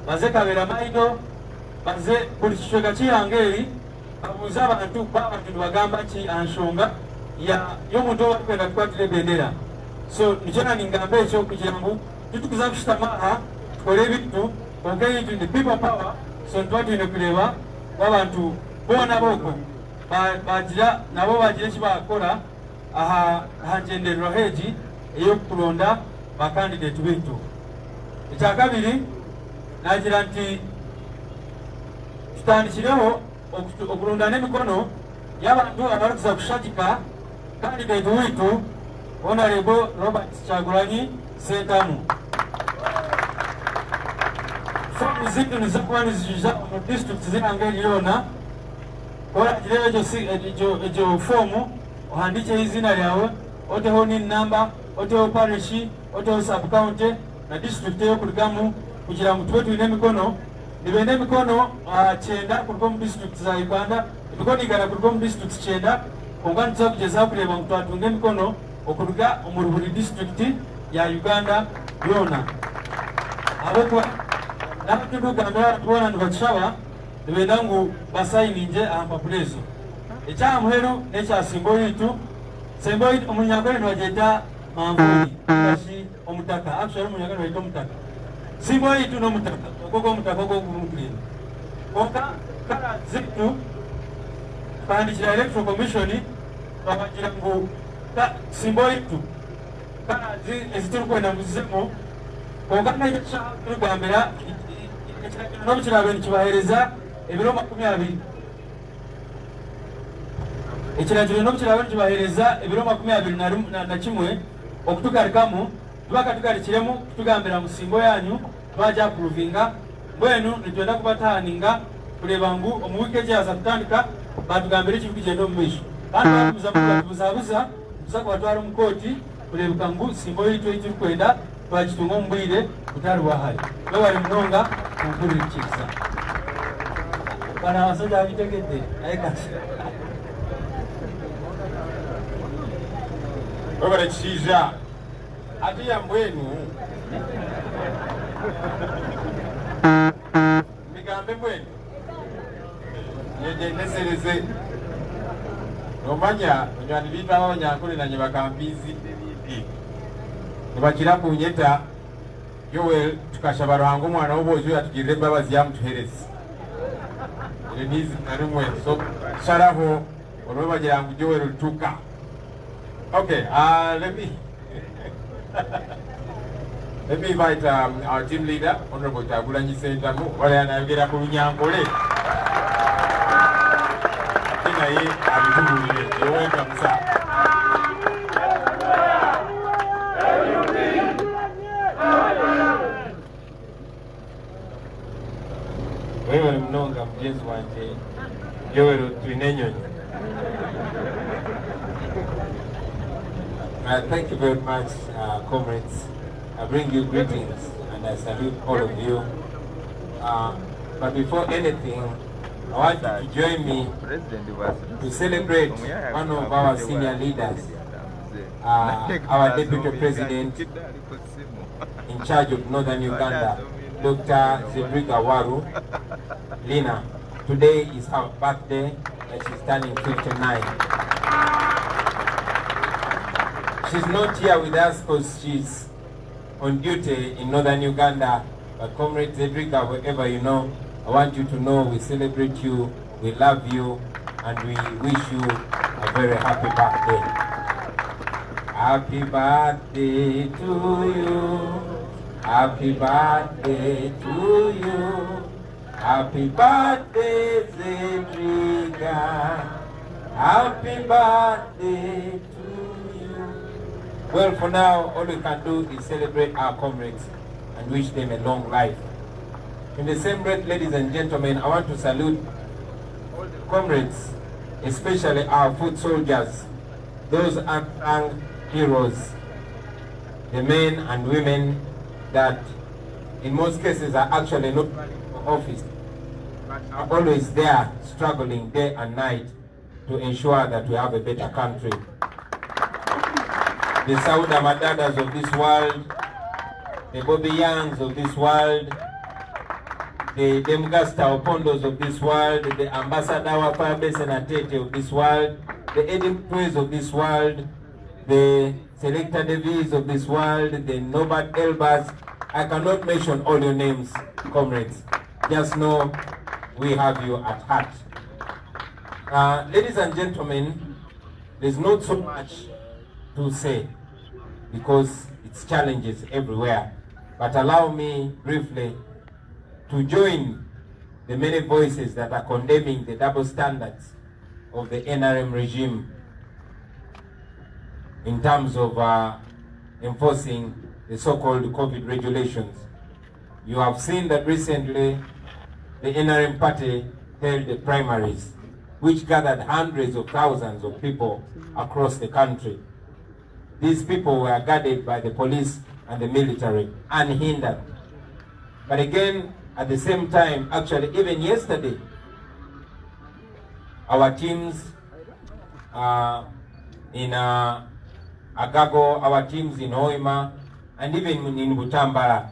baze Kabera Maido, baze buli kicweka kihangeri, babuuze abantu b'abantu nibagamba ki ansonga y'omuntu owakwenda kukwatira ebendera. So nikyona ningamba ekyo kugira ngu tutukuza kushitama aha tukole ebintu konka ebintu ndi people power, so nituba tulina kuleba w'abantu boona booko bagira nabo bagira eki bakola aha ngendererwaho egi ey'okulonda bakandidate bitu. Ekyakabiri nagira nti tutandikireho okulunda n'emikono y'abantu abarukuza kushagika kandidate witu Honorable Robert Kyagulanyi Ssentamu. Fomu zitu niza kuba nizijuza mu district zinangeri yona olagireyo egyo fomu ohandikeho izina lyawe oteho nin number oteho parishi oteho sub county na district eyokuligamu kugira ngu tube tulina emikono nibenda emikono 9 kuruga mu district za Uganda emikono 100 kuruga mu district 9 konga nituza kugezaho kureba ngu twatunga emikono okuruga mu buli district ya Uganda yona abokuba n'abatundu gambira tubona nibakishaba nibenda ngu basayininge aha mpapuro ezo ekyamuheru n'ekyasimbo yitu sembo yitu omunyagano nibagyeta manvuli kashi omutaka actually omunyagano nibagyeta omutaka simbo yitu n'omutaka ogwo omutaka ogw'okulina konka kala zitu twandikira electoral commission babagira ngu simbo yitu kala eziturikwenda muzizemu konka n'ekya turigambira ekiragiro n'omukirabo nikibahereza ebiro 20 ekiragiro n'omukirabo nikibahereza ebiro 21 okutugalikamu tubaka tugalikiremu kutugambira mu simbo yanyu twaja approvinga mbwenu nitwenda kubatahaninga kureba ngu omu wiiki egiyaza kutandika batugambira ekiri kugenda omu maisho kandi batubuzabuza tuza kubatwara omu kooti kurebeka ngu simbo yitu ekirikwenda twagitunga omu bwire butari bwahari wewali munonga kumpulirikiza bana abasajja abitegedde naye kati
babarakiriza ate yambwenu migambe mbwenu yegenesereze nomanya onywani bitwaba abanyankole nanye bakampizi nibakira kunyeta Joel tukashaba Ruhango omwana w'obwojo yatugirira embabazi yamutuhereza nizi narimwe so sharaho olwo bagira ngu Joel lutuka. Okay, let me invite our team leader, Honorable Kyagulanyi Ssentamu, wale anayogera ku Lunyankole. Naye abitubulire eweka musa. Wewe mnonga mjenzi wanje Joel Twinenyonyi. Thank you very much, comrades. I bring you greetings and I salute all of you. But before anything, I want you to join me to celebrate one of our senior leaders, our Deputy President in charge of Northern Uganda, Dr. Zedriga Waru Lina. Today is her birthday and she's turning 59. She's not here with us because she's on duty in Northern Uganda. But Comrade Zedriga, wherever you know, I want you to know we celebrate you, we love you, and we wish you a very happy birthday. Happy birthday to you. Happy birthday to you. Happy birthday, Zedriga. Happy birthday to you. Well, for now, all we can do is celebrate our comrades and wish them a long life. In the same breath, ladies and gentlemen, I want to salute all the comrades, especially our foot soldiers, those unsung heroes, the men and women that in most cases are actually not running for office, but are always there struggling day and night to ensure that we have a better country. The Sauda Madadas of this world, the Bobby Youngs of this world, the Demgasta Opondos of this world, the Ambassador Wafabes and Atete of this world, the Edith Praise of this world, the Selecta Davies of this world, the Norbert Elbers. I cannot mention all your names, comrades. Just know we have you at heart. Ladies and gentlemen, there's not so much to say because its challenges everywhere. But allow me briefly to join the many voices that are condemning the double standards of the NRM regime in terms of enforcing the so-called COVID regulations. You have seen that recently the NRM party held the primaries, which gathered hundreds of thousands of people across the country. These people were guarded by the police and the military, unhindered. But again, at the same time, actually even yesterday, our teams in Agago, our teams in Hoima, and even in Butambara,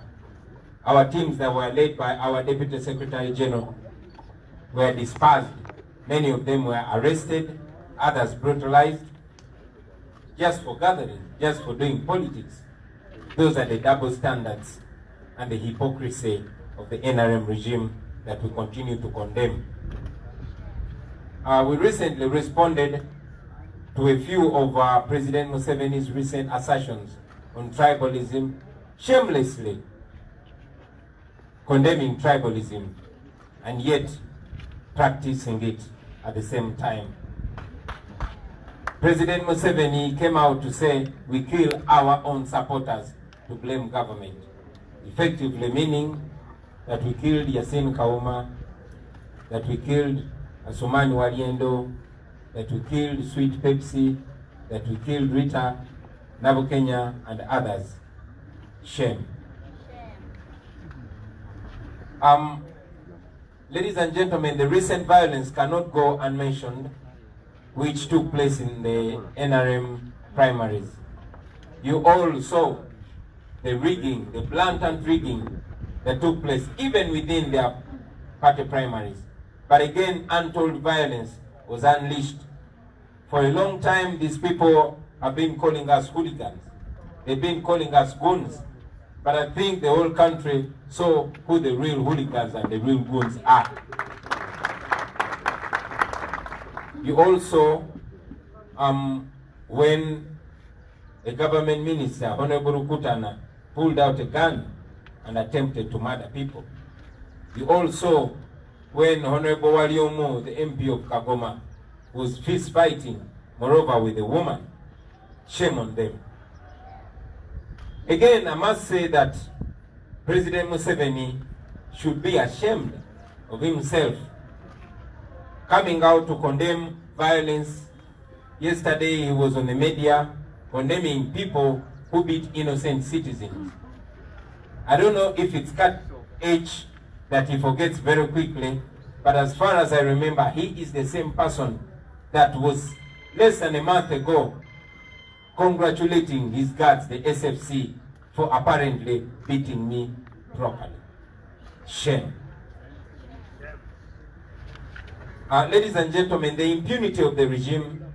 our teams that were led by our Deputy Secretary General were dispersed. Many of them were arrested, others brutalized, just for gathering, just for doing politics. Those are the double standards and the hypocrisy of the NRM regime that we continue to condemn. We recently responded to a few of President Museveni's recent assertions on tribalism, shamelessly condemning tribalism and yet practicing it at the same time. President Museveni came out to say we kill our own supporters to blame government, effectively meaning that we killed Yasin Kauma, that we killed Asumani Waliendo, that we killed Sweet Pepsi, that we killed Rita, Nabukenya, and others. Shame. Ladies and gentlemen, the recent violence cannot go unmentioned, which took place in the NRM primaries. You all saw the rigging, the blatant rigging that took place even within their party primaries. But again, untold violence was unleashed. For a long time, these people have been calling us hooligans. They've been calling us goons. But I think the whole country saw who the real hooligans and the real goons are. You also, when a government minister, Honorable Kutana, pulled out a gun and attempted to murder people. You also, when Honorable Waliomo, the MP of Kagoma, was fist fighting, moreover with a woman. Shame on them. Again, I must say that President Museveni should be ashamed of himself, coming out to condemn violence. Yesterday he was on the media condemning people who beat innocent citizens. I don't know if it's cut age that he forgets very quickly, but as far as I remember, he is the same person that was less than a month ago congratulating his guards, the SFC, for apparently beating me properly. Shame. Ladies and gentlemen, the impunity of the regime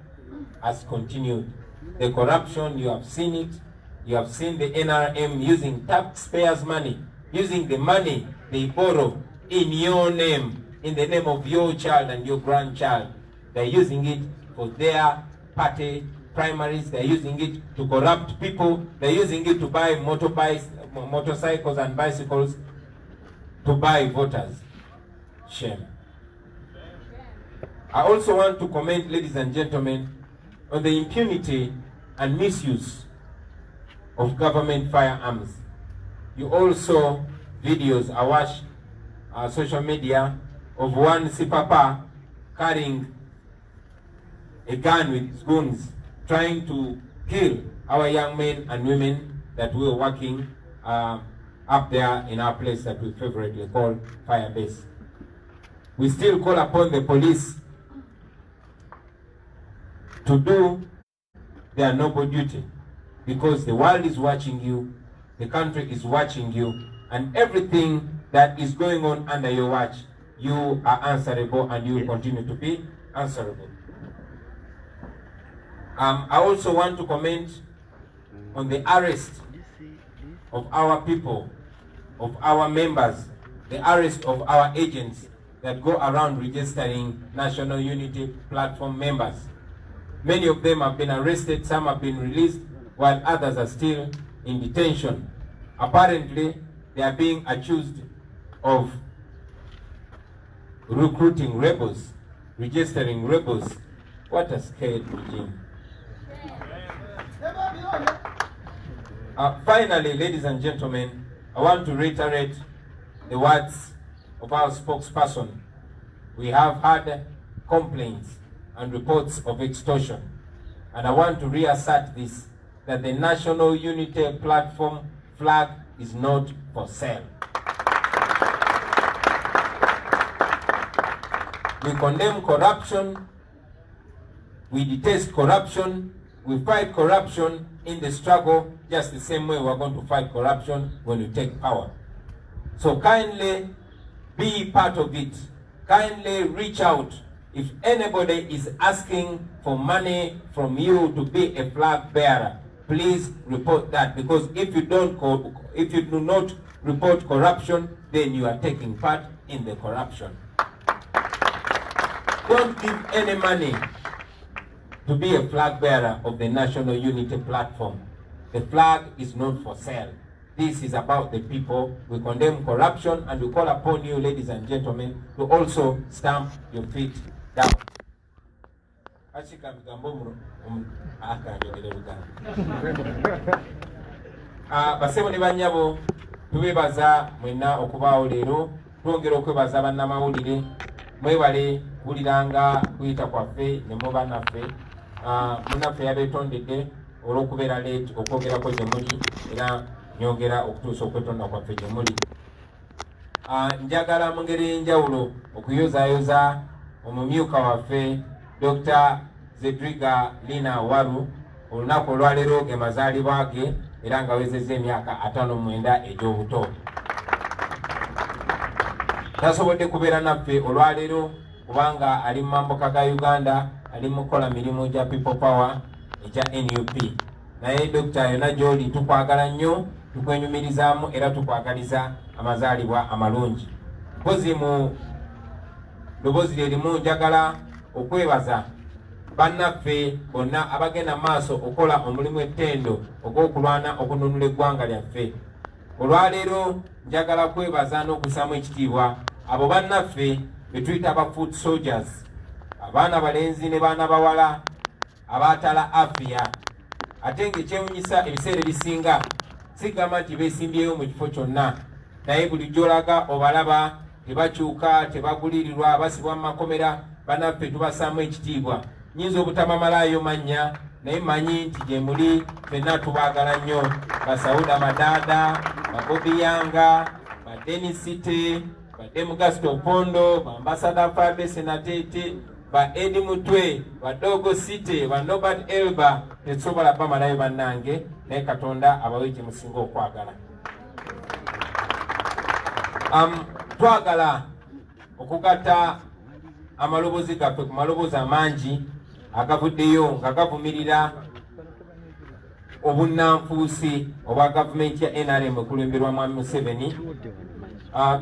has continued. The corruption, you have seen it. You have seen the NRM using taxpayers' money, using the money they borrow in your name, in the name of your child and your grandchild. They're using it for their party primaries. They're using it to corrupt people. They're using it to buy motorcycles and bicycles to buy voters. Shame. I also want to comment, ladies and gentlemen, on the impunity and misuse of government firearms. You all saw videos awash social media of one Sipapa carrying a gun with guns, trying to kill our young men and women that we were working up there in our place that we favorably call Firebase. We still call upon the police to do their noble duty, because the world is watching you, the country is watching you, and everything that is going on under your watch, you are answerable and you will continue to be answerable. I also want to comment on the arrest of our people, of our members, the arrest of our agents that go around registering National Unity Platform members. Many of them have been arrested, some have been released, while others are still in detention. Apparently, they are being accused of recruiting rebels, registering rebels. What a scared regime. Finally, ladies and gentlemen, I want to reiterate the words of our spokesperson. We have had complaints and reports of extortion, and I want to reassert this, that the National Unity Platform flag is not for sale. We condemn corruption, we detest corruption, we fight corruption in the struggle just the same way we're going to fight corruption when we take power. So kindly be part of it. Kindly reach out. If anybody is asking for money from you to be a flag bearer, please report that, because if you do not report corruption, then you are taking part in the corruption. Don't give any money to be a flag bearer of the National Unity Platform. The flag is not for sale. This is about the people. We condemn corruption, and we call upon you, ladies and gentlemen, to also stamp your feet down. Basebo ne banyabo tubebaza mwena okubaawo leero, twongera okwebaza bannamawulire mwebale kuliranga kuyita kwaffe ne muba naffe. Munaffe yabeetondedde olw'okubeera leeti okwogerako gye muli, era nyongera okutuusa okwetonda kwaffe gye muli. Njagala mu ngeri y'enjawulo okuyozaayoza omumyuka waffe Dr. Zedriga Lina Waru olunaku olwaleero ge mazaalibwa ge, era nga wezezza emyaka 59 egy'obuto. Tasobodde kubeera naffe olwaleero kubanga ali mu mambuka ga Uganda, ali mu kukola mirimu gya People Power egya NUP. Naye Dr. yonna gy'oli tukwagala nnyo, tukwenyumirizaamu era tukwagaliza amazaalibwa amalungi. Mpozi mu ddoboozi lye limu njagala okwebaza bannaffe bonna abagenda maaso okukola omulimu ettendo ogw'okulwana okununula eggwanga lyaffe. Olwaleero njagala kwebaza n'okussaamu ekitiibwa abo bannaffe be tuyita aba foot soldiers, abaana balenzi ne baana bawala abaatala Afia. Ate ng'ekyewuunyisa ebiseera ebisinga sigamba nti beesimbyeyo mu kifo kyonna, naye buli gy'olaga obalaba tebakyuka, tebagulirirwa, basibwa mu makomera. Bannaffe tubassaamu ekitiibwa. Nyinza obutamamalayo mannya, naye manyi nti gye muli ffenna tubaagala nnyo. Ba Sauda Madada, ba Bobi Yanga, ba Dennis City, ba Demugasto Pondo, ba Ambassador Fabe Senatete, ba Edi Mutwe, ba Dogo City, ba Norbert Elba. Tetusobola bamalayo bannange, naye Katonda abawe gye musinga okwagala. Twagala okugatta amaloboozi gaffe ku maloboozi amangi agavuddeyo nga gavumirira obunnanfuusi obwa gavumenti ya NRM ekulemberwa Mwami Museveni.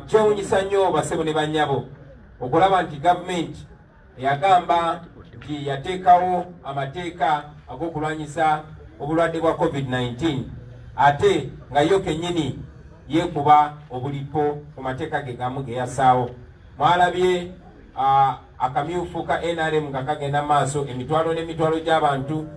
Kyewuunyisa nnyo basebo ne bannyabo okulaba nti gavumenti eyagamba nti yateekawo amateeka ag'okulwanyisa obulwadde bwa COVID-19 ate nga yo kennyini yeekuba obulipo ku mateeka ge gamu ge yassaawo. Mwalabye akamyufu ka NRM nga kagenda maaso emitwalo n'emitwalo gy'abantu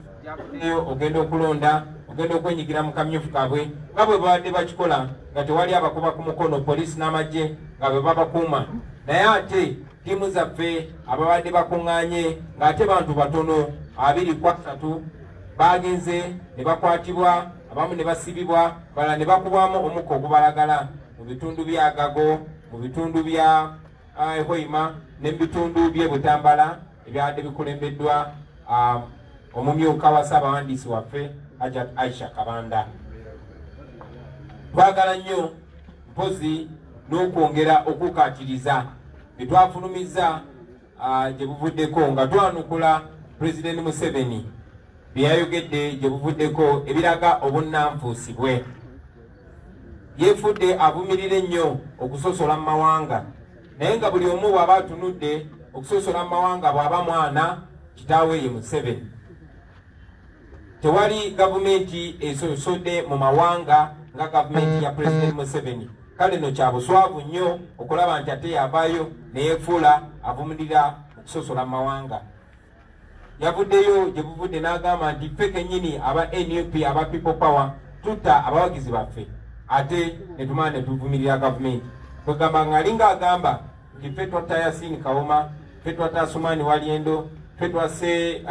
eyo ogenda okulonda, ogenda okwenyigira mu kamyufu kabwe nga bwe babadde bakikola nga tewali abakuba ku mukono, poliisi n'amagye nga bwe babakuuma. Naye ate ttiimu zaffe ababadde bakuŋŋaanye ng'ate bantu batono 23 bagenze ne bakwatibwa, abamu ne basibibwa, balala ne bakubwamu omukka ogubalagala mu bitundu bya Gago, mu bitundu bya Hoima ne bitundu by'e Butambala ebyadde bikulembeddwa omumyuka wa Ssaabawandiisi waffe Hajat Aisha Kabanda. Twagala nnyo mpozi n'okwongera okukaatiriza bye twafulumizza gye buvuddeko nga twanukula Pulezidenti Museveni bye yayogedde gye buvuddeko ebiraga obunnanfuusi bwe. Yeefudde avumirire nnyo okusosola mu mawanga, naye nga buli omu bw'aba atunudde okusosola mu mawanga bw'aba mwana kitaawe ye Museveni. tewali gavumenti esosodde mu mawanga nga gavumenti ya President Museveni. Kale no kya buswavu nnyo okulaba nti ate yavaayo neyefuula avumirira okusosola mawanga. Yavuddeyo gye buvudde n'agamba nti ffe kennyini aba NUP aba People Power tutta abawagizi baffe ate ne tumala ne tuvumirira gavumenti. Kwegamba ng'alinga agamba nti ffe twatta Yasin Kawuma, ffe twatta Asumani Walyendo, ffe twasse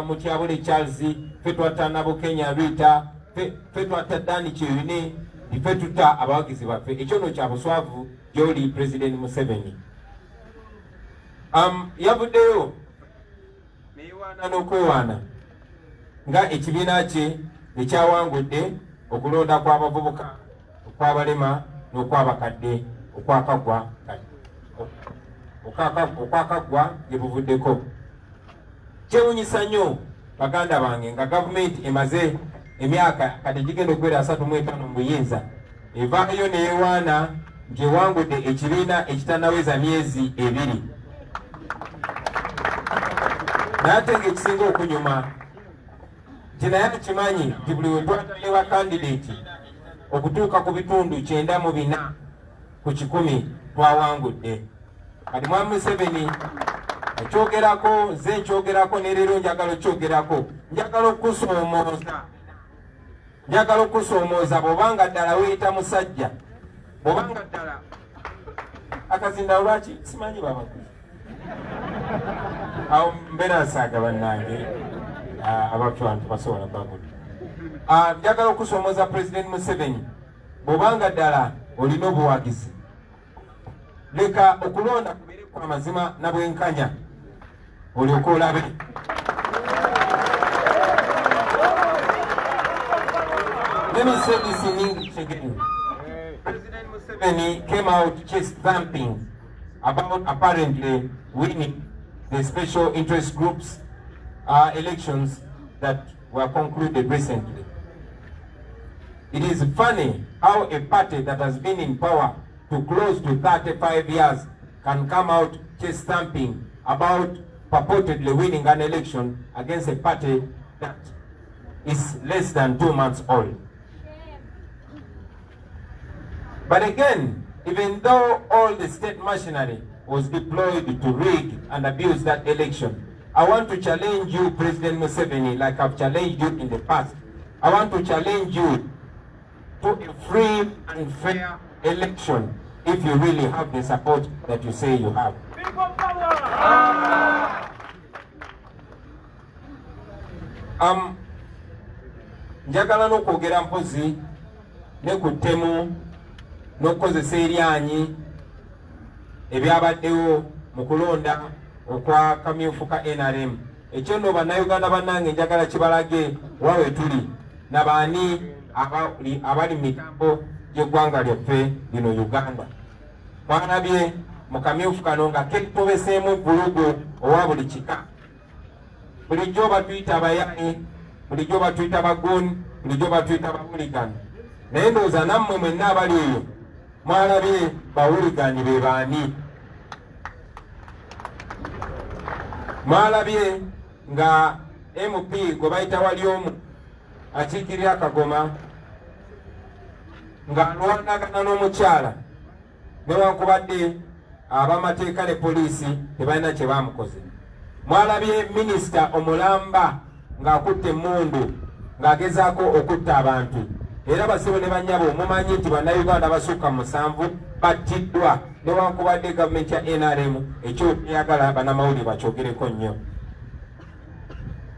Mutyabule Charles, ffe twatta Nabukenya Rita, ffe twatta Dani Kyeyune, ffe tutta abawagizi baffe. Ekyo no kya buswavu gy'oli President Museveni. Yavuddeyo neyewaana n'okwewaana nga ekibiina kye ekyawangudde okulonda kw'abavubuka okw'abalema n'okw'abakadde okwakagwa gye buvuddeko. Kyewunyisa nnyo baganda bange nga gavumenti emaze emyaka kati gigenda okubeera 35 mu buyinza evaayo neyewaana nti ewangudde ekibiina ekitanaweza myezi 2. Naye ate ng'ekisinga okunyuma nti naye akimanyi nti buli we twatalewa kandidate okutuuka ku bitundu 94 ku 100 twawangudde. Kati Mwami Museveni ekyogerako nze nkyogerako ne leero njagala okyogerako, njagala okusoomooza bw'obanga ddala weeyita musajja, bw'obanga ddala akazinda lwaki simanyi babakuzi awo mbeera nsaaga bannange abafantu basobola babuli. Njagala okusoomooza President Museveni bw'obanga ddala olina obuwagizi, leka okulonda kubeere kwa mazima na bwenkanya olyoke olabe. Let me say this in English again. President Museveni came out chest thumping about apparently winning the special interest groups elections that were concluded recently. It is funny how a party that has been in power to close to 35 years can come out chest thumping about purportedly winning an election against a party that is less than 2 months old. But again, even though all the state machinery was deployed to rig and abuse that election, I want to challenge you, President Museveni, like I've challenged you in the past. I want to challenge you to a free and fair election if you really have the support that you say you have. People power! Njagala n'okwogera mpozi ne ku ttemu n'okukozesa eryanyi ebyabaddewo mu kulonda okwa kamyufu ka NRM. Ekyo nno bannayuganda bannange njagala kibalage wawe tuli nabaani abali mu mitambo gy'eggwanga lyaffe lino Uganda. Twanabye mu kamyufu kano nga keetobeseemu vulugu owa buli kika. Bulijjo batuyita abayani, bulijjo batuyita bagooni, bulijjo batuyita bahuligani. Naye ndowooza nammwe mwenna abali eyo mwalabye bahuligani be baani. Mwalabye nga MP gwe bayita Walyomu akiikirira Akagoma ng'alwanagana n'omukyala newankubadde ab'amateeka ne poliisi tebalina kye baamukoze. Mwalabye minisita Omulamba ng'akutte emmundu ng'agezaako okutta abantu. Era basibo ne bannyabo mumanyi nti bannayuganda basukka 7 battiddwa newankubadde gavumenti ya NRM ekyo eyagala bannamawulire bakyogereko nnyo.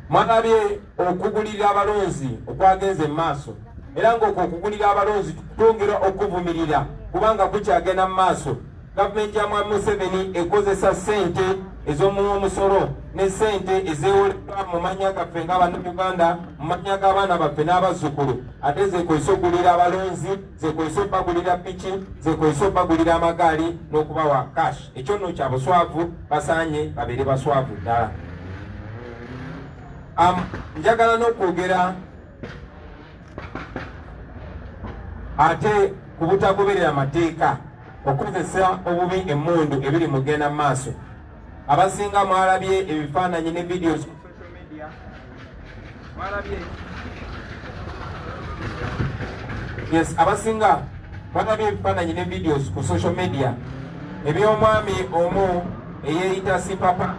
Mwalabye okugulirira abalonzi okwagenze mu maaso, era ng'okwo okugulira abalonzi twongera okuvumirira kubanga kukyagenda mu maaso. Gavumenti ya Mwami Museveni ekozesa ssente ez'omusolo ne ssente ezeewoleddwa mu mannya gaffe ng'Abannayuganda, mu mannya g'abaana baffe n'abazzukulu, ate zeekozesa okugulira abalonzi, zeekozesa obbagulira piki, zeekozesa obbagulira amagaali n'okubawa cash. Ekyo nno kya buswavu, basaanye babeere baswavu ddala. Njagala n'okwogera ate ku butagoberera mateeka, okukozesa obubi emmundu ebiri mu genda mu maaso. Abasinga mwalabye ebifaananyi ne videos ku social media Yes, abasinga balabye ebifaananyi ne videos ku social media eby'omwami omu eyeeyita Sipapa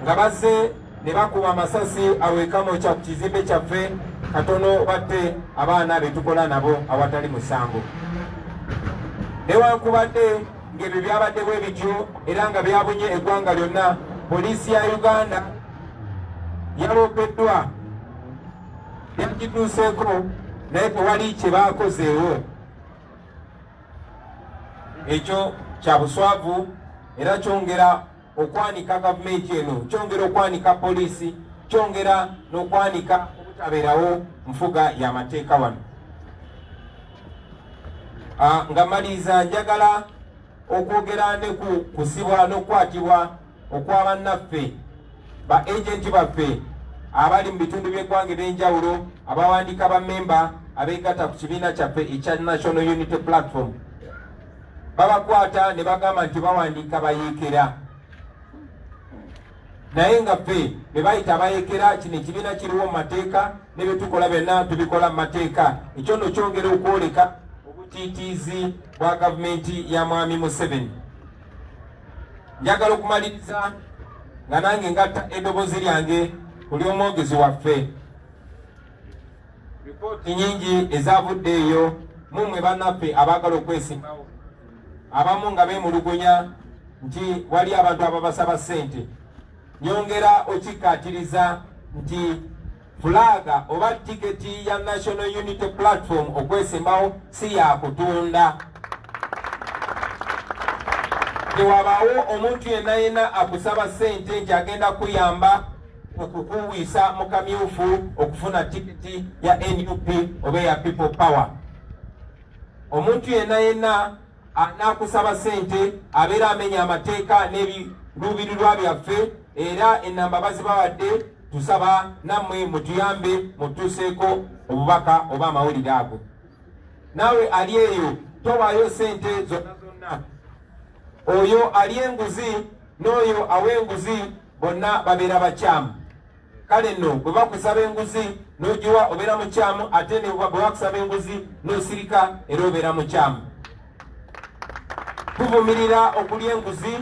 nga bazze ne bakuba amasasi awekamo kya ku kizimbe kyaffe katono batte abaana be tukola nabo awatali musango. Newankubadde ng'ebyo byabadde bwe bityo era nga byabunye eggwanga lyonna, poliisi ya Uganda yalopeddwa yagituuseeko naye tewali kye baakozeewo. Ekyo kya buswavu era kyongera okwanika gavumenti eno, kyongera okwanika poliisi, kyongera n'okwanika obutabeerawo nfuga y'amateeka wano. Nga maliriza njagala okwogera ne ku kusibwa n'okukwatibwa okw'abannaffe ba agenti baffe abali mu bitundu by'eggwanga eby'enjawulo abawandiika bammemba abeegatta ku kibiina kyaffe ekya National Unity Platform. Babakwata ne bagamba nti bawandiika bayeekera, naye nga ffe be bayita abayeekera, kino ekibiina kiriwo mu mateeka ne bye tukola byonna tubikola mu mateeka. Ekyo nno kyongera okwoleka obutiitiizi bwa gavumenti ya Mwami Museveni. Njagala okumaliriza nga nange ngatta eddoboozi lyange kuli omwogezi waffe. Ripooti nyingi ezavudde eyo, mumwe bannaffe abaagala okwesimbawo, abamu nga beemulugunya nti wali abantu ababasaba ssente. Nyongera okikkaatiriza nti fulaga oba tiketi ya National Unity Platform okwesimbawo si yakutunda. Tewabaawo omuntu yenna yenna akusaba ssente nti agenda kuyamba okukuwiisa mu kamyufu okufuna tiketi ya NUP oba ya People Power. Omuntu yenna yenna anakusaba ssente abeera amenya amateeka n'ebiruubirirwa byaffe, era ennamba bazibawadde. Tusaba nammwe mutuyambe mutuuseeko obubaka oba amawulire ago. Naawe ali eyo towaayo ssente zonna zonna. Oyo ali enguzi n'oyo awa enguzi bonna babeera bakyamu. Kale nno bwe bakusaba enguzi n'ogiwa obeera mukyamu, ate ne bwe bakusaba enguzi n'osirika era obeera mukyamu. Tuvumirira okulya enguzi,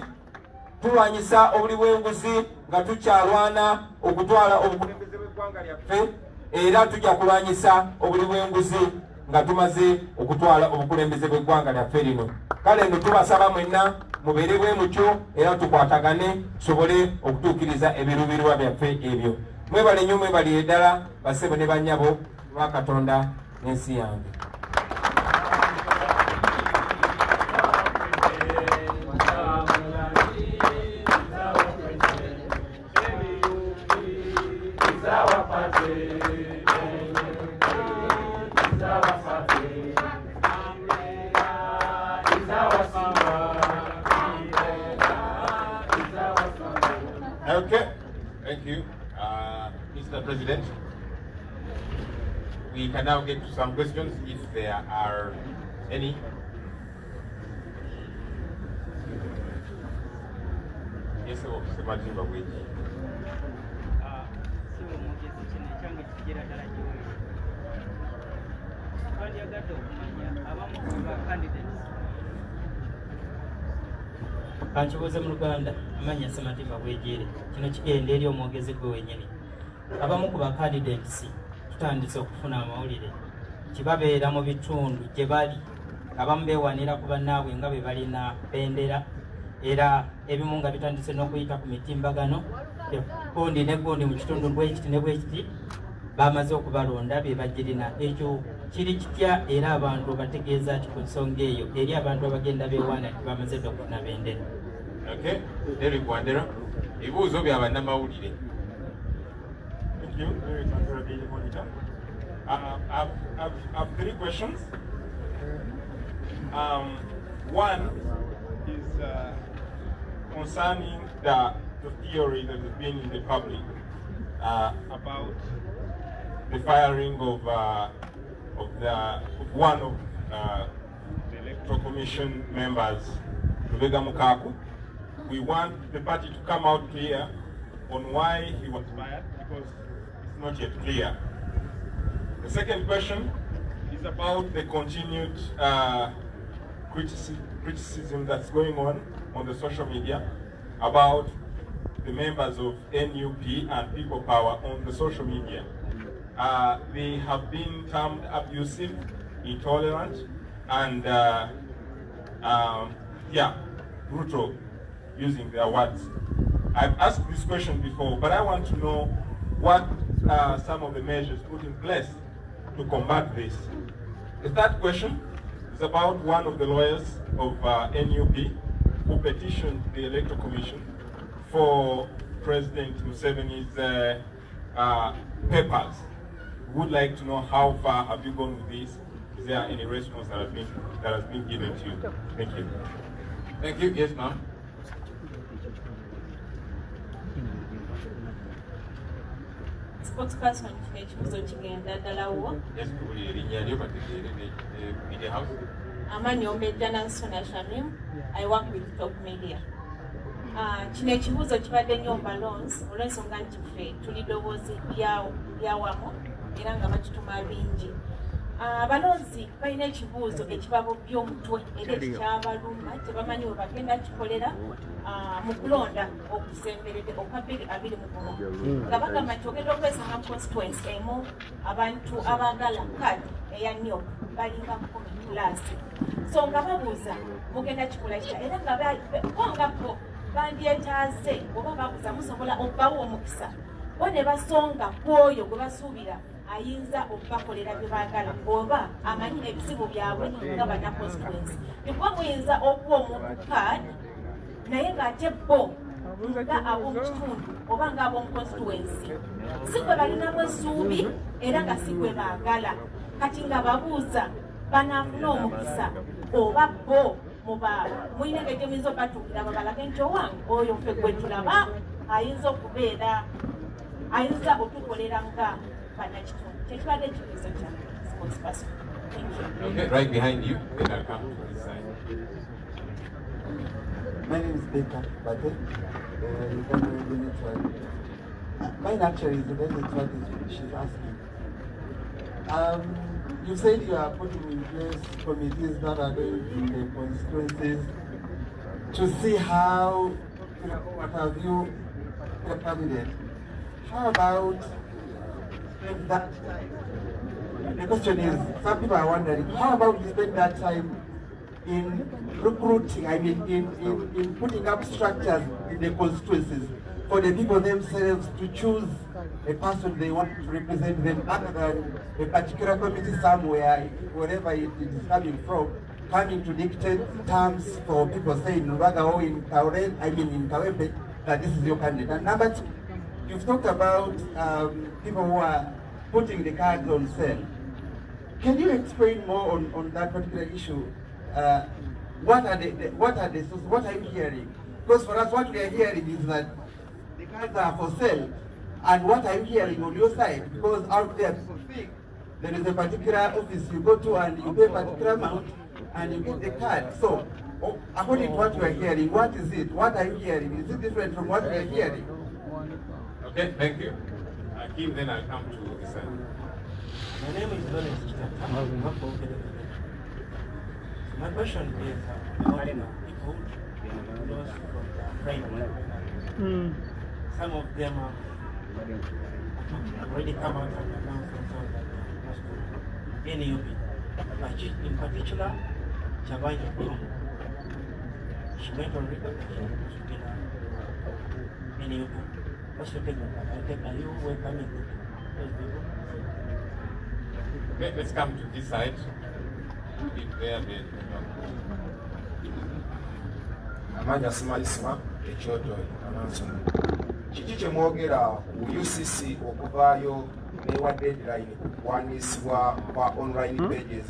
tulwanyisa obuli bw'enguzi nga tukyalwana okutwala obukulembeze bw'eggwanga lyaffe, era tujja kulwanyisa obuli bw'enguzi nga tumaze okutwala obukulembeze bw'eggwanga lyaffe lino. Kale nno tubasaba mwenna mubeere bwe mutyo era tukwatagane tusobole okutuukiriza ebiruubirirwa byaffe ebyo. Mwebale nnyo, mwebalire ddala bassebo ne bannyabo lwa Katonda n'ensi yange. Okay, thank you, Mr. President. We can now get to some questions if there are any. Yes, sir, Mr. Martin Bagweji.
Kankibuuze mu Luganda, amanya Sematimba Bwejere. Kino kigenda eri omwogezi gwe wennyini. Abamu ku bacandidates tutandise okufuna amawulire kibabeera mu bitundu gye bali. Abamu beewanira ku bannaabwe nga be balina bendera, era ebimu nga bitandise n'okuyita ku mitimbagano. Gundi ne gundi mu kitundu bwekiti ne bwekiti bamaze okubalonda be bagirina. Ekyo kiri kitya era abantu bategeeza nti ku nsonga eyo eri abantu abagenda beewaana nti bamaze okufuna bendera.
Okay, Derek Wandera, ebibuuzo bya bannamawulire.
Thank you, Derek Wandera, Daily Monitor. I've three questions. One is concerning the theory that has been in the public about the firing of one of the Electoral Commission members, Lubega Mukaku. We want the party to come out clear on why he was fired, because is not yet clear. The second question is about the continued criticism that's going on the social media about the members of NUP and People Power on the social media. They have been termed abusive, intolerant, and brutal, using their words. I've asked this question before, but I want to know what are some of the measures put in place to combat this. The third question is about one of the lawyers of NUP who petitioned the Electoral Commission for President Museveni's papers. We would like to know how far have you gone with this? Is there any response that has been given to you? Thank you.
Thank you. Yes, ma'am.
Spokesperson ekibuzo kigenda ddala wo.
Yes, kubuli erinnya lyo bategeere media house.
Amani Ombedda Nansona Shamim. I work with Top Media. Kino ekibuzo kibadde nnyo balons olw'ensonga nti ffe tuli ddoboozi lyawamu era nga bakituma bingi. Abalonzi balina ekibuuzo ekibabobbya omutwe era ekikyabaluma tebamanyi we bagenda kikolera mu kulonda okusemberedde okwa 2021 nga bagamba nti ogenda okwesanga mu constituency emu abantu abaagala kadi eya NIOP balinga 10+. So nga babuuza mugenda kikola kitya era nga bongako bandyetaaze oba babuuza musobola obbawo omukisa bo ne basonga ku oyo gwe basuubira ayinza okubakolera bye baagala oba amanyi ebizibu byabwe nga bana constituency. Nikuba muyinza okuwa omuntu kaadi naye ng'ate bo nga ab'omu kitundu oba nga ab'omu constituency si gwe balinamu essuubi era nga si gwe baagala kati nga babuuza banaafuna omukisa oba bo muyina engeri muyinza okubatuukira babalage nti owange oyo ffe gwe tulaba ayinza okubeera ayinza okutukolera nga banakitundu. Tekibadde ekibuuzo kya spokesperson. Thank you.
Okay, right behind you. Then I'll come to this side.
My name is Baker Bate. Mine actually is related to what she's asking. You said you are putting in place committees that are going to the constituencies to see how, what have you, the candidate. How about that time? The question is, some people are wondering, how about you spend that time in recruiting, I mean, in putting up structures in the constituencies for the people themselves to choose a person they want to represent them other than a particular committee somewhere, wherever it is coming from, coming to dictate terms for people saying, Nubaga in Kaure, I mean in Kawempe, that this is your candidate. And number two, you've talked about people who are putting the cards on sale. Can you explain more on that particular issue? What are you hearing? Because for us, what we are hearing is that the cards are for sale. And what are you hearing on your side? Because out there, people think there is a particular office you go to and you pay a particular amount and you get the card. So, according to what you are hearing, what is it? What are you hearing? Is it different from what we are hearing?
Okay, thank you. Akim, then I'll come to this side.
My name is Lawrence Chitata. My question is about people lost from their friends. Some of them have already come out and announced themselves that they are lost to NUP. But in particular, Chabai Broom, she went on record that she was to be NUP. What's your take on that? Are you welcoming those people?
Okay, let's come to this side.
Amanya Simalisima, Ekyoto, Anansona. Kiki kye mwogera ku UCC okuvaayo newa deadline kuwandiisibwa kwa online pages.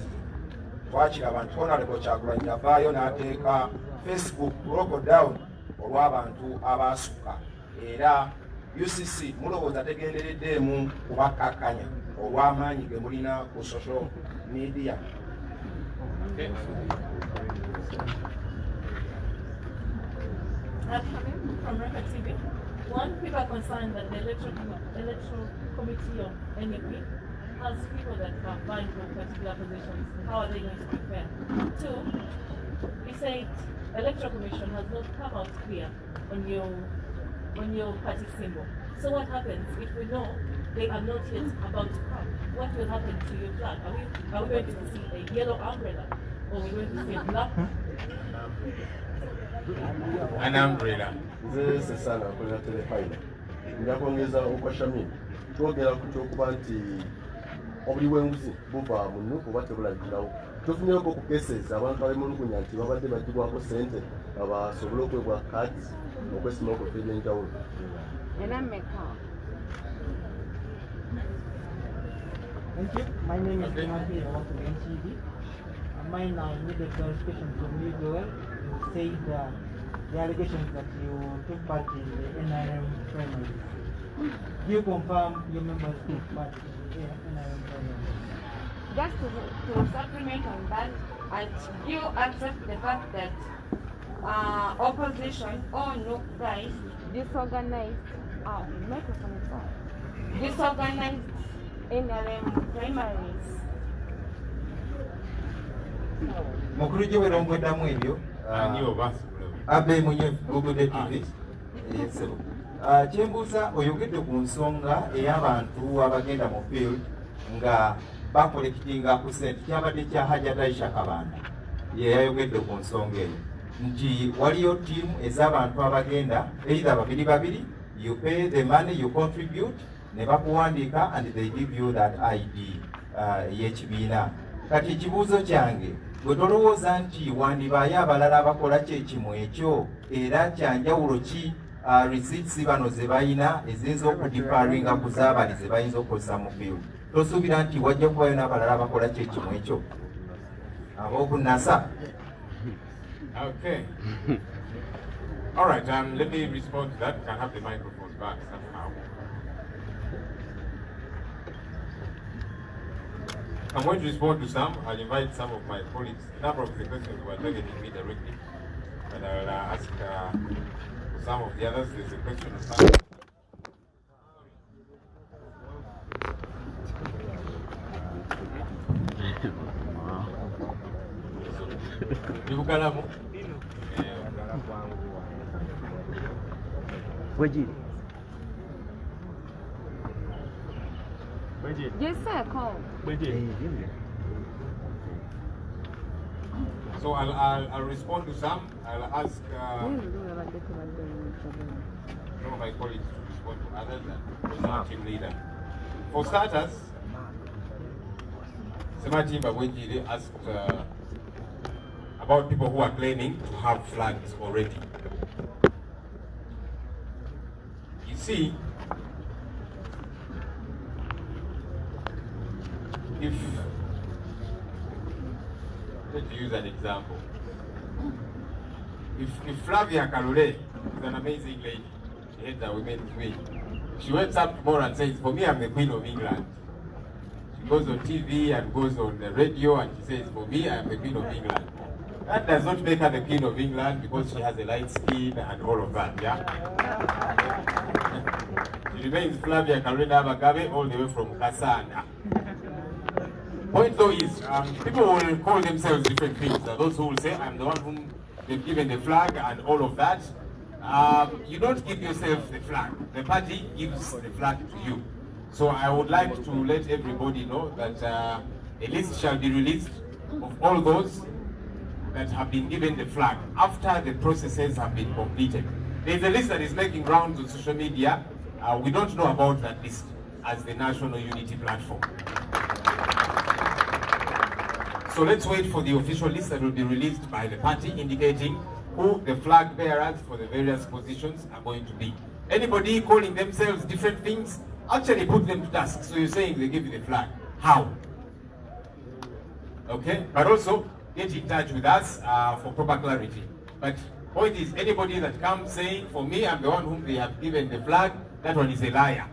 Twakira abantu Honorable Kyagulanyi yavaayo n'ateeka Facebook lockdown olw'abantu abaasukka. Era UCC mulowooza tegendereddeemu kubakkakkanya olw'amaanyi ge mulina ku social media.
Okay.
From Record TV. One, people are concerned that the electoral committee of NEP has people that are vying for particular positions. How are they going to be fair? Two, you said electoral commission has not come out clear on your party symbol. So what happens if we know they are not yet about to come? What will happen to your flag? Are we going to see a yellow umbrella, or are we going to see a black?
An umbrella.
This is an umbrella telephone. Ndakuongeza okwashamini. Twogera ku kyokuba nti obuli bw'enguzi buva mu nnuku oba tebulabikirawo. Tufunyeeko ku cases abantu ab'emulugunya nti babadde bagibwako ssente basobole okwebwa cards okwesimawo ku ebyenjawulo.
Thank you. My name is Timothy. I work with NCD. Mine, I needed clarification from you, Joel. You said the allegations that you took part in the NRM primary. Do you confirm your members took part in the NRM primary?
Just to supplement on that, and you accept the fact that opposition or no guys disorganized NRM primaries.
Mukuru gye werongeddamu ebyo abe munye Google TV kyembuuza oyogedde ku nsonga ey'abantu abagenda mu field nga bakolekitinga ku ssente kyabadde kya Hajjat Aisha Kabanda ye yayogedde ku nsonga eyo nti waliyo tiimu ez'abantu abagenda either babiri you pay the money you contribute ne bakuwandiika and they give you that ID y'ekibiina. Kati ekibuuzo kyange gwe tolowooza nti wandibaayo abalala abakola kyekimu ekyo era kyanjawulo ki receipts bano ze bayina eziyinza okudifaringa ku zaabali ze bayinza okukozesa mu field? Tosuubira nti wajja kubayo n'abalala abakola kyekimu ekyo ab'okunasa?
Okay. All right, let me respond to that. Can I have the microphone back somehow? I'm going to respond to some. I'll invite some of my colleagues. A number of the questions were targeting me directly, and I'll ask some of the others. There's a question of some.
Yes, sir, call.
So I'll respond to some. I'll ask some of my colleagues to respond to others and our team leader. For starters, Sematimba Wenjiri asked about people who are claiming to have flags already. You see, let's use an example. If Flavia Kalule is an amazing lady, she heads our women's wing, she wakes up tomorrow and says, for me, I'm the Queen of England. She goes on TV and goes on the radio and she says, for me, I am the Queen of England. That does not make her the Queen of England because she has a light skin and all of that, yeah? She remains Flavia Kalule Abagabe all the way from Kasana. Point though is, people will call themselves different things. Those who will say, I'm the one whom they've given the flag and all of that. You don't give yourself the flag. The party gives the flag to you. So I would like to let everybody know that a list shall be released of all those that have been given the flag after the processes have been completed. There's a list that is making rounds on social media. We don't know about that list as the National Unity Platform. So let's wait for the official list that will be released by the party indicating who the flag bearers for the various positions are going to be. Anybody calling themselves different things, actually put them to task. So you're saying they give you the flag. How? Okay, but also get in touch with us for proper clarity. But point is, anybody that comes saying, for me, I'm the one whom they have given the flag, that one is a liar.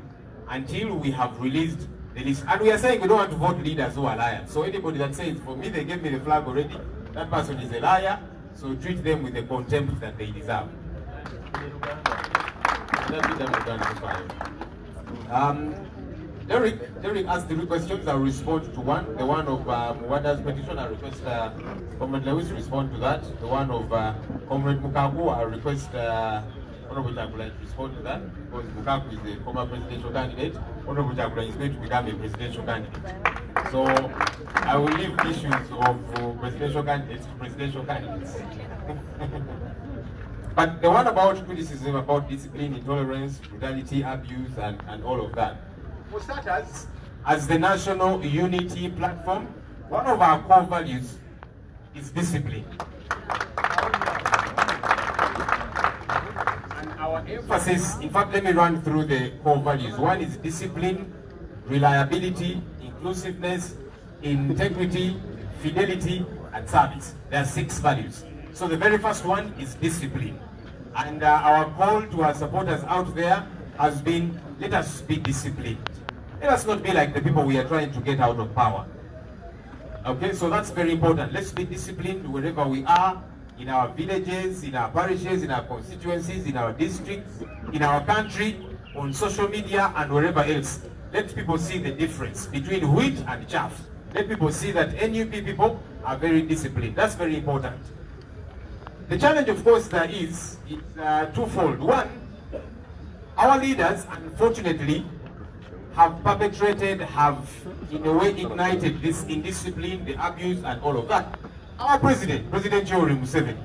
Until we have released the list. And we are saying we don't want to vote leaders who are liars. So anybody that says, for me, they gave me the flag already, that person is a liar. So treat them with the contempt that they deserve. Derek asked 3 questions. I'll respond to one. The one of Mwada's petition, I request Comrade Lewis to respond to that. The one of Comrade Mukagu, I request Honorable Chagula to respond to that, because Mukagu is a former presidential candidate. Honorable Chagula is going to become a presidential candidate. So I will leave issues of presidential candidates to presidential candidates. But the one about criticism, about discipline, intolerance, brutality, abuse, and all of that. For starters, as the National Unity Platform, one of our core values is discipline. And our emphasis, in fact, let me run through the core values. One is discipline, reliability, inclusiveness, integrity, fidelity, and service. There are 6 values. So the very first one is discipline. And our call to our supporters out there has been, let us be disciplined. Let us not be like the people we are trying to get out of power. Okay, so that's very important. Let's be disciplined wherever we are, in our villages, in our parishes, in our constituencies, in our districts, in our country, on social media, and wherever else. Let people see the difference between wheat and chaff. Let people see that NUP people are very disciplined. That's very important. The challenge, of course, there is twofold. One, our leaders, unfortunately, have perpetrated, have in a way ignited this indiscipline, the abuse, and all of that. Our president, President Yoweri Museveni,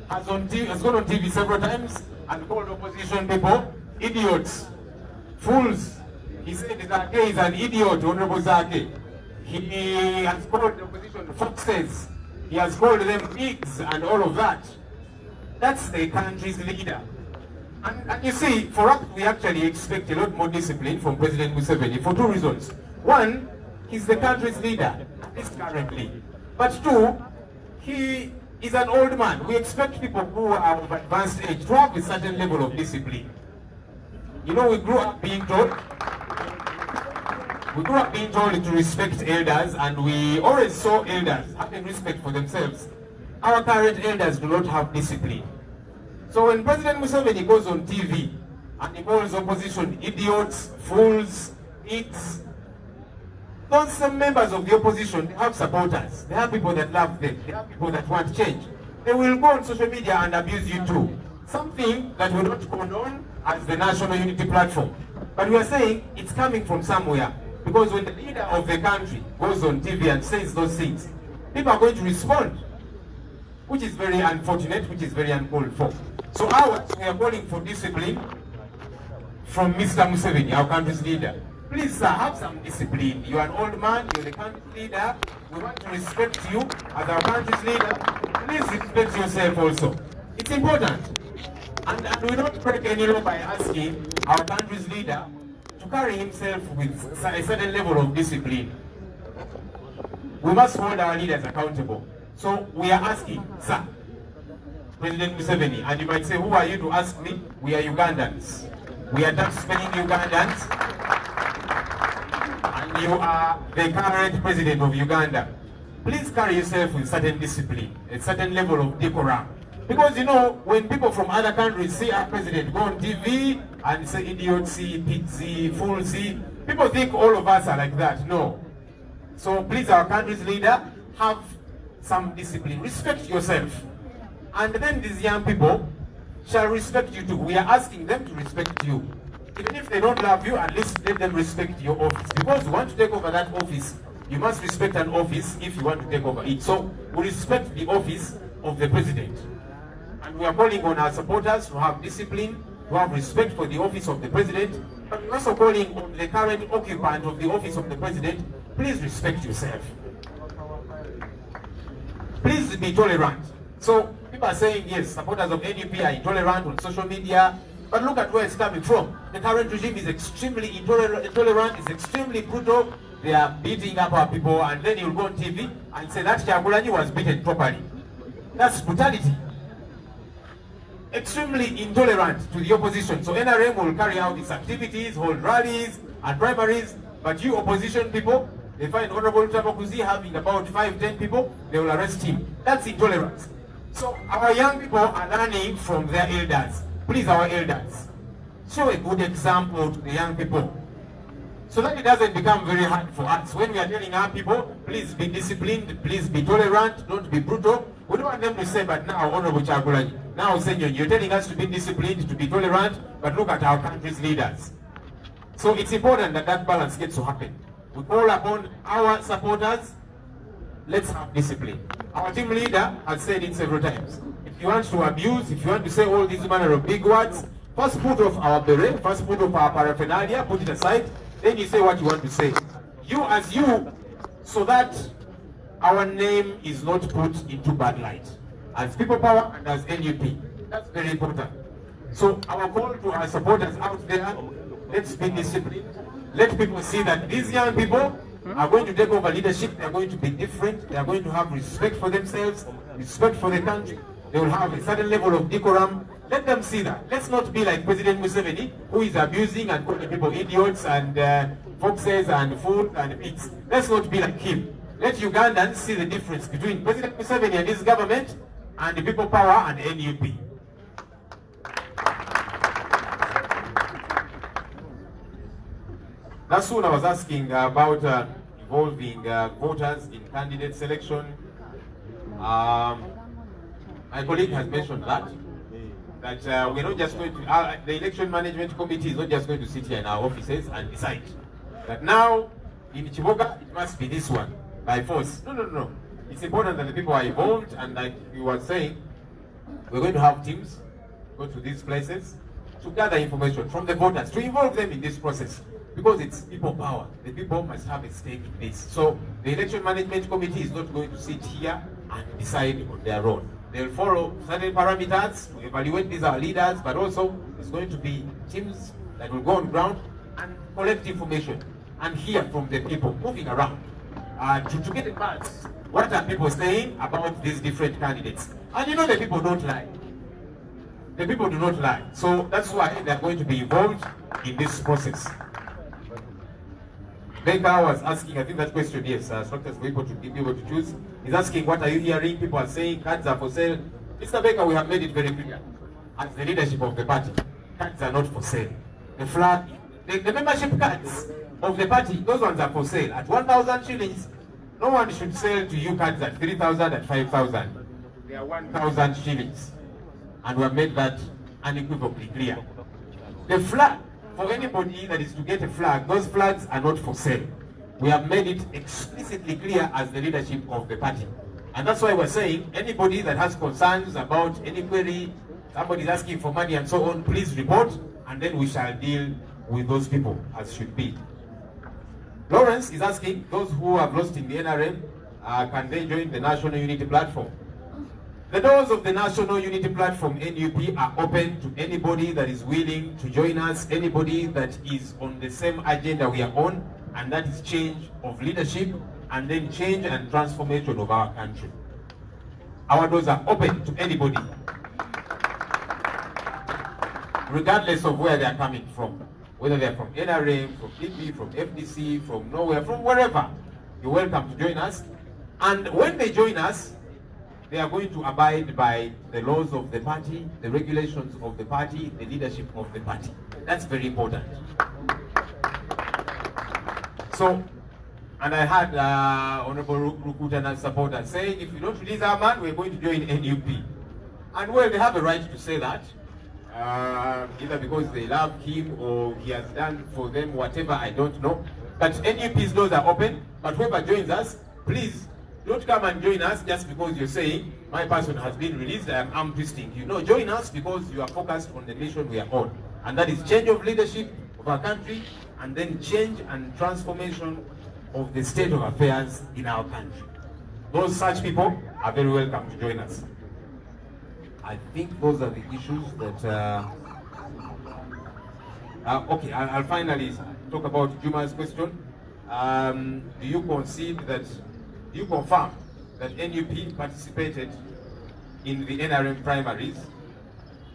has gone on TV several times and called opposition people idiots, fools. He said Zake is an idiot, Honorable Zake. He has called the opposition foxes. He has called them pigs and all of that. That's the country's leader. And you see, for us, we actually expect a lot more discipline from President Museveni for 2 reasons. One, he's the country's leader, at least currently. But 2, he is an old man. We expect people who are of advanced age to have a certain level of discipline. You know, we grew up being told to respect elders, and we always saw elders having respect for themselves. Our current elders do not have discipline. So when President Museveni goes on TV and he calls opposition idiots, fools, pigs, those members of the opposition, they have supporters. They have people that love them. They have people that want change. They will go on social media and abuse you too. Something that we don't condone as the National Unity Platform. But we are saying it's coming from somewhere. Because when the leader of the country goes on TV and says those things, people are going to respond, which is very unfortunate, which is very uncalled for. So we are calling for discipline from Mr. Museveni, our country's leader. Please, sir, have some discipline. You are an old man, you're the country's leader. We want to respect you as our country's leader. Please respect yourself also. It's important. And we don't break any law by asking our country's leader to carry himself with a certain level of discipline. We must hold our leaders accountable. So we are asking, sir, President Museveni, and you might say, who are you to ask me? We are Ugandans. We are tax-paying Ugandans. And you are the current president of Uganda. Please carry yourself with certain discipline, a certain level of decorum. Because, you know, when people from other countries see our president go on TV and say idiocy, pigsy, foolsy, people think all of us are like that. No. So please, our country's leader, have some discipline. Respect yourself. And then these young people shall respect you too. We are asking them to respect you. Even if they don't love you, at least let them respect your office. Because you want to take over that office, you must respect an office if you want to take over it. So we respect the office of the president. And we are calling on our supporters to have discipline, to have respect for the office of the president. But we're also calling on the current occupant of the office of the president, please respect yourself. Please be tolerant. So people are saying, yes, supporters of NUP are intolerant on social media, but look at where it's coming from. The current regime is extremely intolerant, is extremely brutal. They are beating up our people, and then you'll go on TV and say that Kyagulanyi was beaten properly. That's brutality. Extremely intolerant to the opposition. So NRM will carry out its activities, hold rallies and primaries, but you opposition people, they find Honorable Tabakuzi having about 5-10 people, they will arrest him. That's intolerance. So our young people are learning from their elders. Please, our elders, show a good example to the young people, so that it doesn't become very hard for us. When we are telling our people, please be disciplined, please be tolerant, don't be brutal, we don't want them to say, but now, Honorable Chagulanyi, now Senyor, you're telling us to be disciplined, to be tolerant, but look at our country's leaders. So it's important that that balance gets to happen. We call upon our supporters, let's have discipline. Our team leader has said it several times. If you want to abuse, if you want to say all these manner of big words, first put off our beret, first put off our paraphernalia, put it aside, then you say what you want to say. You as you, so that our name is not put into bad light. As People Power and as NUP. That's very important. So our call to our supporters out there, let's be disciplined. Let people see that these young people are going to take over leadership. They are going to be different. They are going to have respect for themselves, respect for the country. They will have a certain level of decorum. Let them see that. Let's not be like President Museveni, who is abusing and calling people idiots and foxes and fools and pigs. Let's not be like him. Let Ugandans see the difference between President Museveni and his government and the People Power and NUP. That's soon I was asking about involving voters in candidate selection. My colleague has mentioned that we're not just going to, the election management committee is not just going to sit here in our offices and decide that now in Chiboga it must be this one by force. No. It's important that the people are involved, and like you were saying, we're going to have teams go to these places to gather information from the voters, to involve them in this process. Because it's people power. The people must have a stake in this. So the election management committee is not going to sit here and decide on their own. They'll follow certain parameters to evaluate these are leaders, but also it's going to be teams that will go on ground and collect information and hear from the people moving around to get a pulse. What are people saying about these different candidates? And you know the people don't lie. The people do not lie. So that's why they're going to be involved in this process. Baker was asking, I think that question, yes, structures for people to be able to choose. He's asking, what are you hearing? People are saying cards are for sale. Mr. Baker, we have made it very clear. As the leadership of the party, cards are not for sale. The flag, the membership cards of the party, those ones are for sale. At 1,000 shillings, no one should sell to you cards at 3,000 and 5,000. They are 1,000 shillings. And we have made that unequivocally clear. The flag, for anybody that is to get a flag, those flags are not for sale. We have made it explicitly clear as the leadership of the party. And that's why we're saying anybody that has concerns about any query, somebody is asking for money and so on, please report, and then we shall deal with those people as should be. Lawrence is asking, those who have lost in the NRM, can they join the National Unity Platform? The doors of the National Unity Platform, NUP, are open to anybody that is willing to join us, anybody that is on the same agenda we are on, and that is change of leadership, and then change and transformation of our country. Our doors are open to anybody, regardless of where they are coming from. Whether they are from NRM, from DP, from FDC, from nowhere, from wherever, you're welcome to join us. And when they join us, they are going to abide by the laws of the party, the regulations of the party, the leadership of the party. That's very important. So, and I had Honorable Rukutana's supporters saying, if you don't release our man, we're going to join NUP. And well, they have a right to say that, either because they love him or he has done for them whatever, I don't know. But NUP's doors are open, but whoever joins us, please, don't come and join us just because you're saying, my person has been released, I am arm twisting. You know, join us because you are focused on the mission we are on. And that is change of leadership of our country, and then change and transformation of the state of affairs in our country. Those such people are very welcome to join us. I think those are the issues that... okay, I'll finally talk about Juma's question. Do you concede that... Do you confirm that NUP participated in the NRM primaries?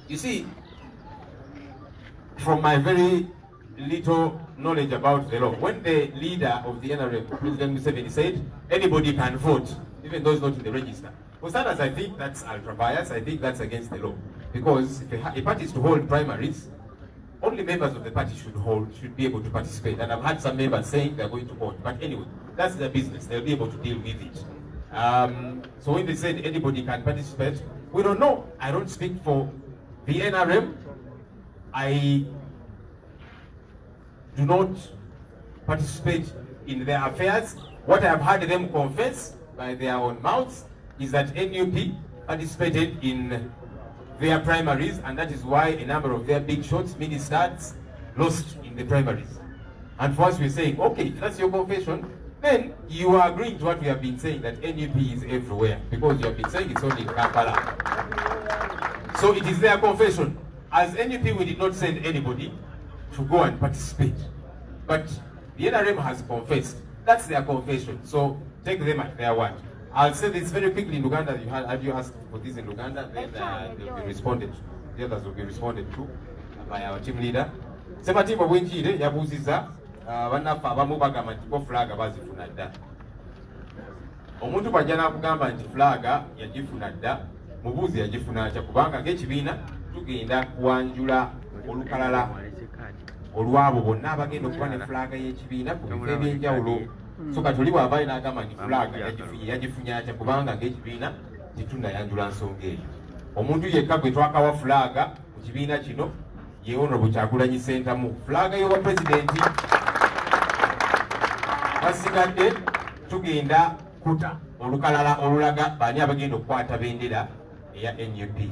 You see, from my very little knowledge about the law, when the leader of the NRM, President Museveni, said anybody can vote, even those not in the register, for starters, I think that's ultra-bias. I think that's against the law. Because if a party is to hold primaries, only members of the party should be able to participate. And I've had some members saying they're going to hold. But anyway, that's their business. They'll be able to deal with it. So when they said anybody can participate, we don't know. I don't speak for the NRM. I do not participate in their affairs. What I have heard them confess by their own mouths is that NUP participated in their primaries, and that is why a number of their big shots, ministers, lost in the primaries. And for us, we're saying, okay, if that's your confession, then you are agreeing to what we have been saying, that NUP is everywhere, because you have been saying it's only in Kampala. So it is their confession. As NUP, we did not send anybody to go and participate. But the NRM has confessed. That's their confession. So take them at their word. I'll say this very quickly in Uganda. Have you asked for this in Uganda? Then they'll be responded to. The others will be responded to by our team leader. Sematimbo bwenjire yabuziza banafa abamu bagamba nti bo flaga bazifuna dda. Omuntu bw'ajja n'akugamba nti flaga yagifuna dda, mubuuzi yagifuna atya, kubanga ng'ekibiina tugenda kuwanjula olukalala olwabo bonna abagenda okuba ne flaga y'ekibiina ku bifo eby'enjawulo. So katuli bw'ava n'agamba nti flaga yagifunye atya, kubanga ng'ekibiina tetunnayanjula nsonga eyo. Omuntu yekka gwe twakawa flaga ku kibiina kino ye Honorable Kyagulanyi Ssentamu. Flaga y'obwa pulezidenti basigadde tugenda kuta olukalala olulaga bani abagenda okukwata bendera eya NUP.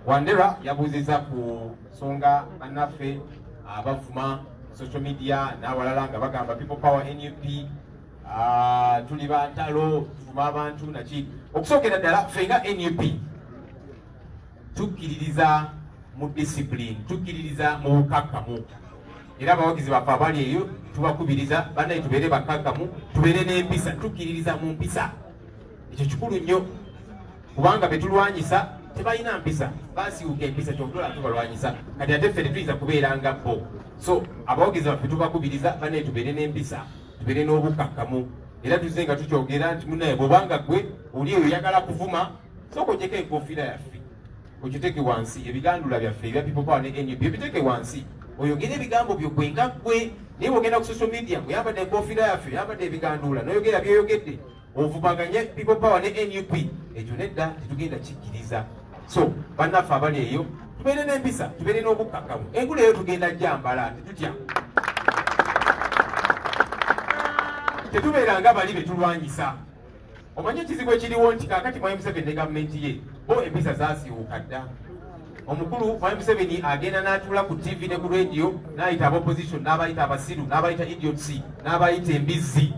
Wandera yabuuziza ku nsonga bannaffe abavuma social media n'awalala nga bagamba people power NUP, tuli bantalo, tuvuma abantu naki. Okusookera ddala ffe nga NUP tukkiririza mu discipline, tukkiririza mu bukakkamu. Era abawagizi baffe abali eyo tubakubiriza bannaye tubeere bakkakkamu, tubeere n'empisa, tukkiririza mu mpisa. Ekyo kikulu nnyo, kubanga betulwanyisa tebalina mpisa, basiwuka empisa kyokutoola tubalwanyisa, kati ate ffe tetuyinza kubeera nga bo. So abawagizi baffe tubakubiriza bannaye tubeere n'empisa, tubeere n'obukkakkamu. Era tuze nga tukyogera nti munnaye bw'obanga gwe oli eyo oyagala kuvuma, sooka ogyeko enkofiira yaffe okiteeke wansi, ebigandula byaffe ebya people power ne NUP ebiteeke wansi, oyogera ebigambo byo gwe nga gwe. Naye bw'ogenda ku social media ng'oyambadde enkofiira yaffe, oyambadde ebigandula, n'oyogera by'oyogedde, ovumaganye people power ne NUP, ekyo nedda tetugenda kikkiriza. So bannaffe abali eyo tubeere n'empisa, tubeere n'obukkakkamu. Engulu eyo tugenda gyambala, tetutya. Tetubeera nga bali betulwanyisa. Omanye ekizibu ekiriwo nti kaakati Mwai Museveni ne gavumenti ye bo empisa zaasiwuka dda. Omukulu Mwai Museveni agenda n'atuula ku TV ne ku radio n'ayita ab'opposition, n'abayita abasiru, n'abayita idiots, n'abayita embizzi,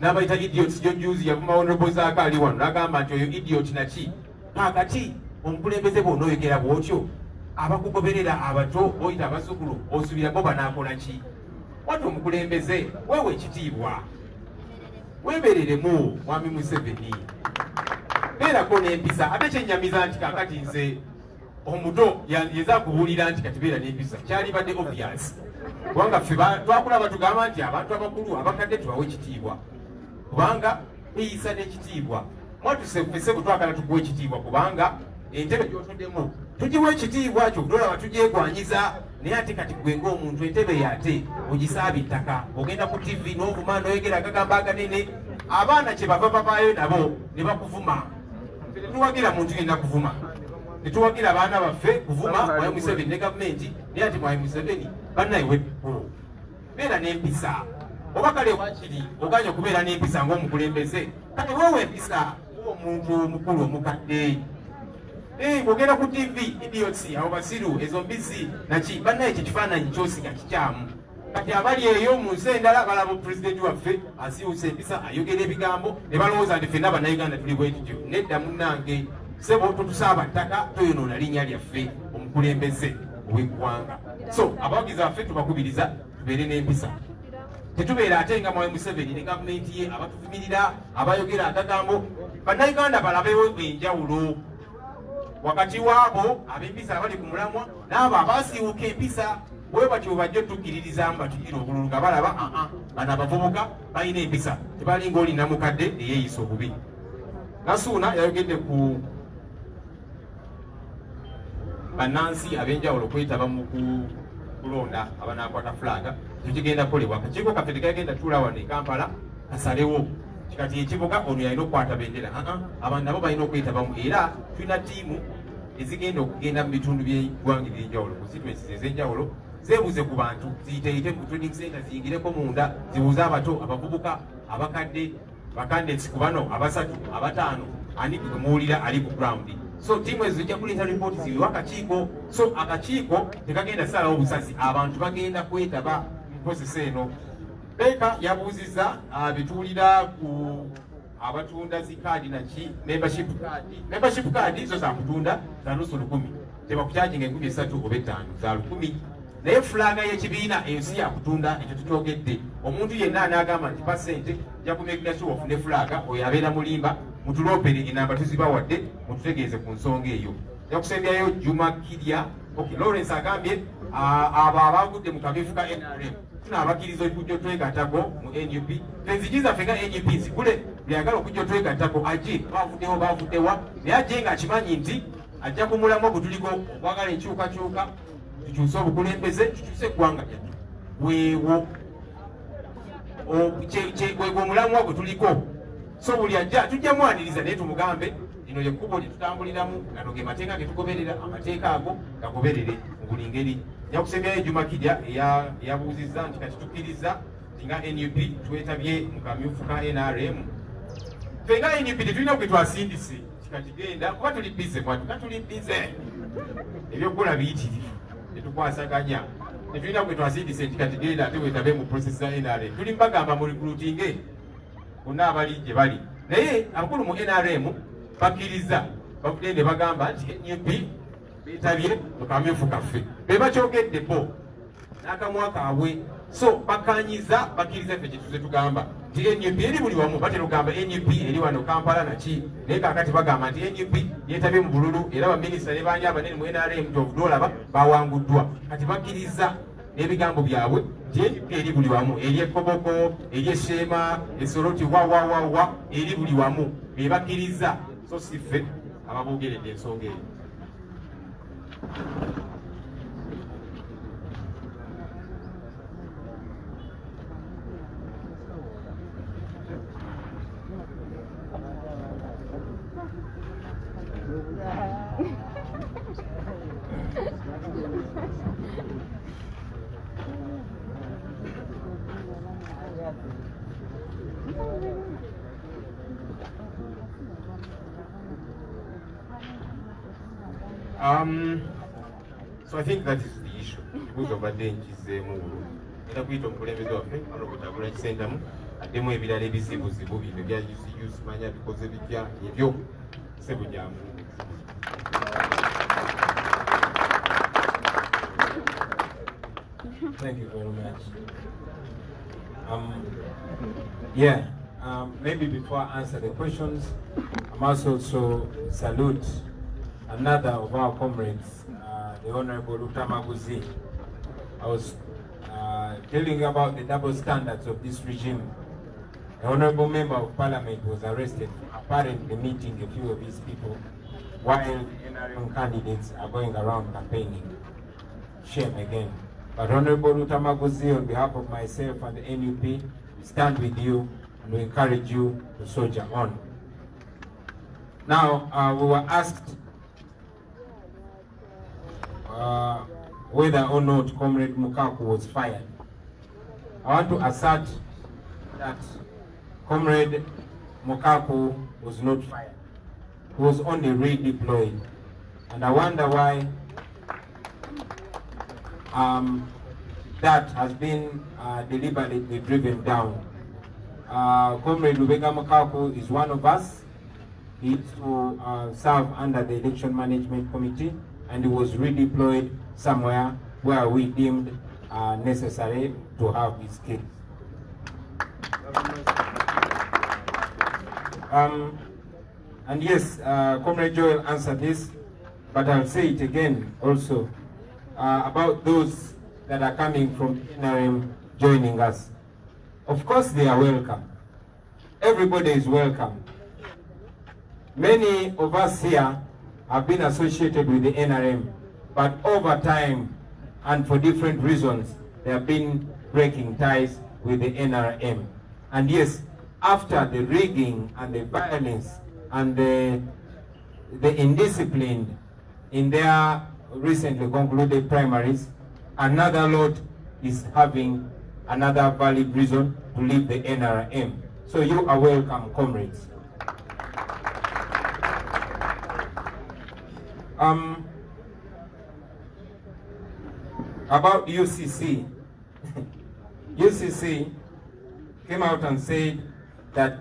n'abayita idiots. Jojuzi yavuma Honorable Zaaka ali wano n'agamba nti oyo idiot naki. Kaakati omukulembeze bw'onooyogera bw'otyo, abakugoberera abato oyita abasukulu osuubira bo banaakola ki? Wati omukulembeze weewe ekitiibwa, weebereremu Mwami Museveni, beerako n'empisa. Ate kyennyamiza nti kaakati nze omuto yeza kubuulira nti kati beera n'empisa kyalibadde obvious, kubanga ffe twakulaba tugamba nti abantu abakulu abakadde tubawe ekitiibwa, kubanga beyisa n'ekitiibwa. Mwatuse ffese bwe twagala tukuwa ekitiibwa, kubanga entebe gy'otoddemu tugiwa ekitiibwa kyo kutolaba tugyegwanyiza. Naye ate kati gwe ng'omuntu entebe yate ogisaabe ettaka, ogenda ku TV n'ovuma n'oyogera agagamba aganene, abaana kye bava bavaayo nabo ne bakuvuma. Tetuwagira muntu yenna kuvuma, tetuwagira abaana baffe kuvuma Mwai Museveni ne gavumenti. Naye ati Mwai Museveni bannaye wekkulu, beera n'empisa. Oba kale wakiri oganya okubeera n'empisa ng'omukulembeze, kati weewe empisa ng'omuntu omukulu omukadde. Bw'ogenda ku TV idiots, abo basiru, ezo mbizzi naki, bannaye ekyo kifaananyi kyosiga kikyamu. Kati abali eyo mu nsi endala balaba pulezidenti waffe asiwusa empisa, ayogera ebigambo ne balowooza nti ffenna bannayuganda tuli bwe tutyo. Nedda munnange, ssebo totusaaba ttaka, toyonoona linnya lyaffe, omukulembeze ow'eggwanga. So abawagizi baffe tubakubiriza tubeere n'empisa, tetubeera ate nga Mwai Museveni ne gavumenti ye abatuvumirira, abayogera agagambo. Bannayuganda balabewo enjawulo wakati waabo ab'empisa abali ku mulamwa n'abo abaasiiwuka empisa. Bwe batyo bajja tukkiririzamu batugira obululu nga balaba bano abavubuka balina empisa, tebali ng'olina mukadde eyeeyisa obubi. Nasuuna yayogedde ku bannansi ab'enjawulo kwetaba mu kulonda abanakwata flaga tukigenda kolebwa akakiiko kaffe tekagenda tula wano e Kampala kasalewo kati ekibuga ono yalina okukwata bendera abantu nabo balina okwetabamu era tulina ttiimu ezigenda okugenda mu bitundu by'eggwanga ebyenjawulo constituencies ez'enjawulo zeebuze ku bantu ziyiteyite mu training center ziyingireko munda zibuuze abato abavubuka abakadde bakandesi ku bano abasatu abataano ani muwulira ali ku ground so tiimu ezo zijja kuleeta ripooti zibiwa akakiiko so akakiiko tekagenda salawo obusasi abantu bagenda kwetaba mu prosesi eno Beka yabuuzizza bituulira ku abatunda zikaadi naki membership card zo za kutunda za nusu 10 tebakukyajinga 13 oba 5 za 10 naye fulaga y'ekibiina ensi yakutunda ekyo tukyogedde omuntu yenna anaagamba nti pasente ja kumegera sure ofune fulaga oyo abeera mulimba mutuloopere enamba tuzibawadde mututegeeze ku nsonga eyo yakusembyayo Juma Kirya Lawrence agambye abo abagudde mu kabifu ka NRM tunaabakiriza okujja otwegattako mu NUP enzigi zaffe nga NUP zigule byagala okujja otwegattako aje bavuddewa naye ajje ng'akimanyi nti ajja kumulamwa gwe tuliko okwagala enkyukakyuka tukyuse obukulembeze tukyuse eggwanga lyattu weewo gwegwe omulamwa gwe tuliko so buli ajja tujja mwaniriza naye tumugambe lino lyekkubo lye tutambuliramu gano ge mateeka ge tugoberera amateeka ago gagoberere mu buli ngeri yakusembyayo Juma Kirya yabuuzizza nti kati tukkiriza nti nga NUP twetabye mu kamyufu ka NRM ffe nga NUP tetulina gwe twasindise kati genda kuba tuli bize mwatuka tuli bize ebyokukola biyitirivu tetukwasaganya tetulina gwe twasindise nti kati genda ate wetabe mu prosesi za NRM tuli mbagamba mu recruiting bonna abali gye bali naye abakulu mu NRM bakkiriza bavudde ne bagamba nti NUP betabye mu kamyufu kaffe be bakyogedde bo n'akamwa kaabwe so bakanyiza bakkiriza ffe kyetuze tugamba nti NUP eri buli wamu batera okugamba NUP eri wano Kampala naki naye kakati bagamba nti NUP yetabye mu bululu era baminisita ne baani abanene mu NRM tovudoolaba bawanguddwa kati bakkiriza n'ebigambo byabwe nti NUP eri buli wamu eri Ekoboko eri Esheema Esoroti wawawawa eri buli wamu be bakkiriza so si ffe ababoogeredde ensonga eyo. So I think that is the issue. Because of the dangers, era kuyita omukulembeze waffe ano kutabula kisentamu addemu ebirala ebizibuzibu bino bya UCU manya bikoze bijja ebyo sebujjangu.
Thank you very much. Maybe before I answer the questions, I must also salute another of our comrades, the Honorable Rutamaguzi. I was telling you about the double standards of this regime. The Honorable Member of Parliament was arrested, apparently meeting a few of his people, while NRM candidates are going around campaigning. Shame again. But Honorable Rutamaguzi, on behalf of myself and the NUP, we stand with you and we encourage you to soldier on. Now, we were asked whether or not Comrade Mukaku was fired. I want to assert that Comrade Mukaku was not fired. He was only redeployed. And I wonder why that has been deliberately driven down. Comrade Lubega Mukaku is one of us. He used to serve under the Election Management Committee, and he was redeployed somewhere where we deemed necessary to have his skills. And yes, Comrade Joel answered this, but I'll say it again also about those that are coming from NRM joining us. Of course they are welcome. Everybody is welcome. Many of us here have been associated with the NRM, but over time and for different reasons, they have been breaking ties with the NRM. And yes, after the rigging and the violence and the indiscipline in their recently concluded primaries, another lot is having another valid reason to leave the NRM. So you are welcome, comrades. About UCC, UCC came out and said that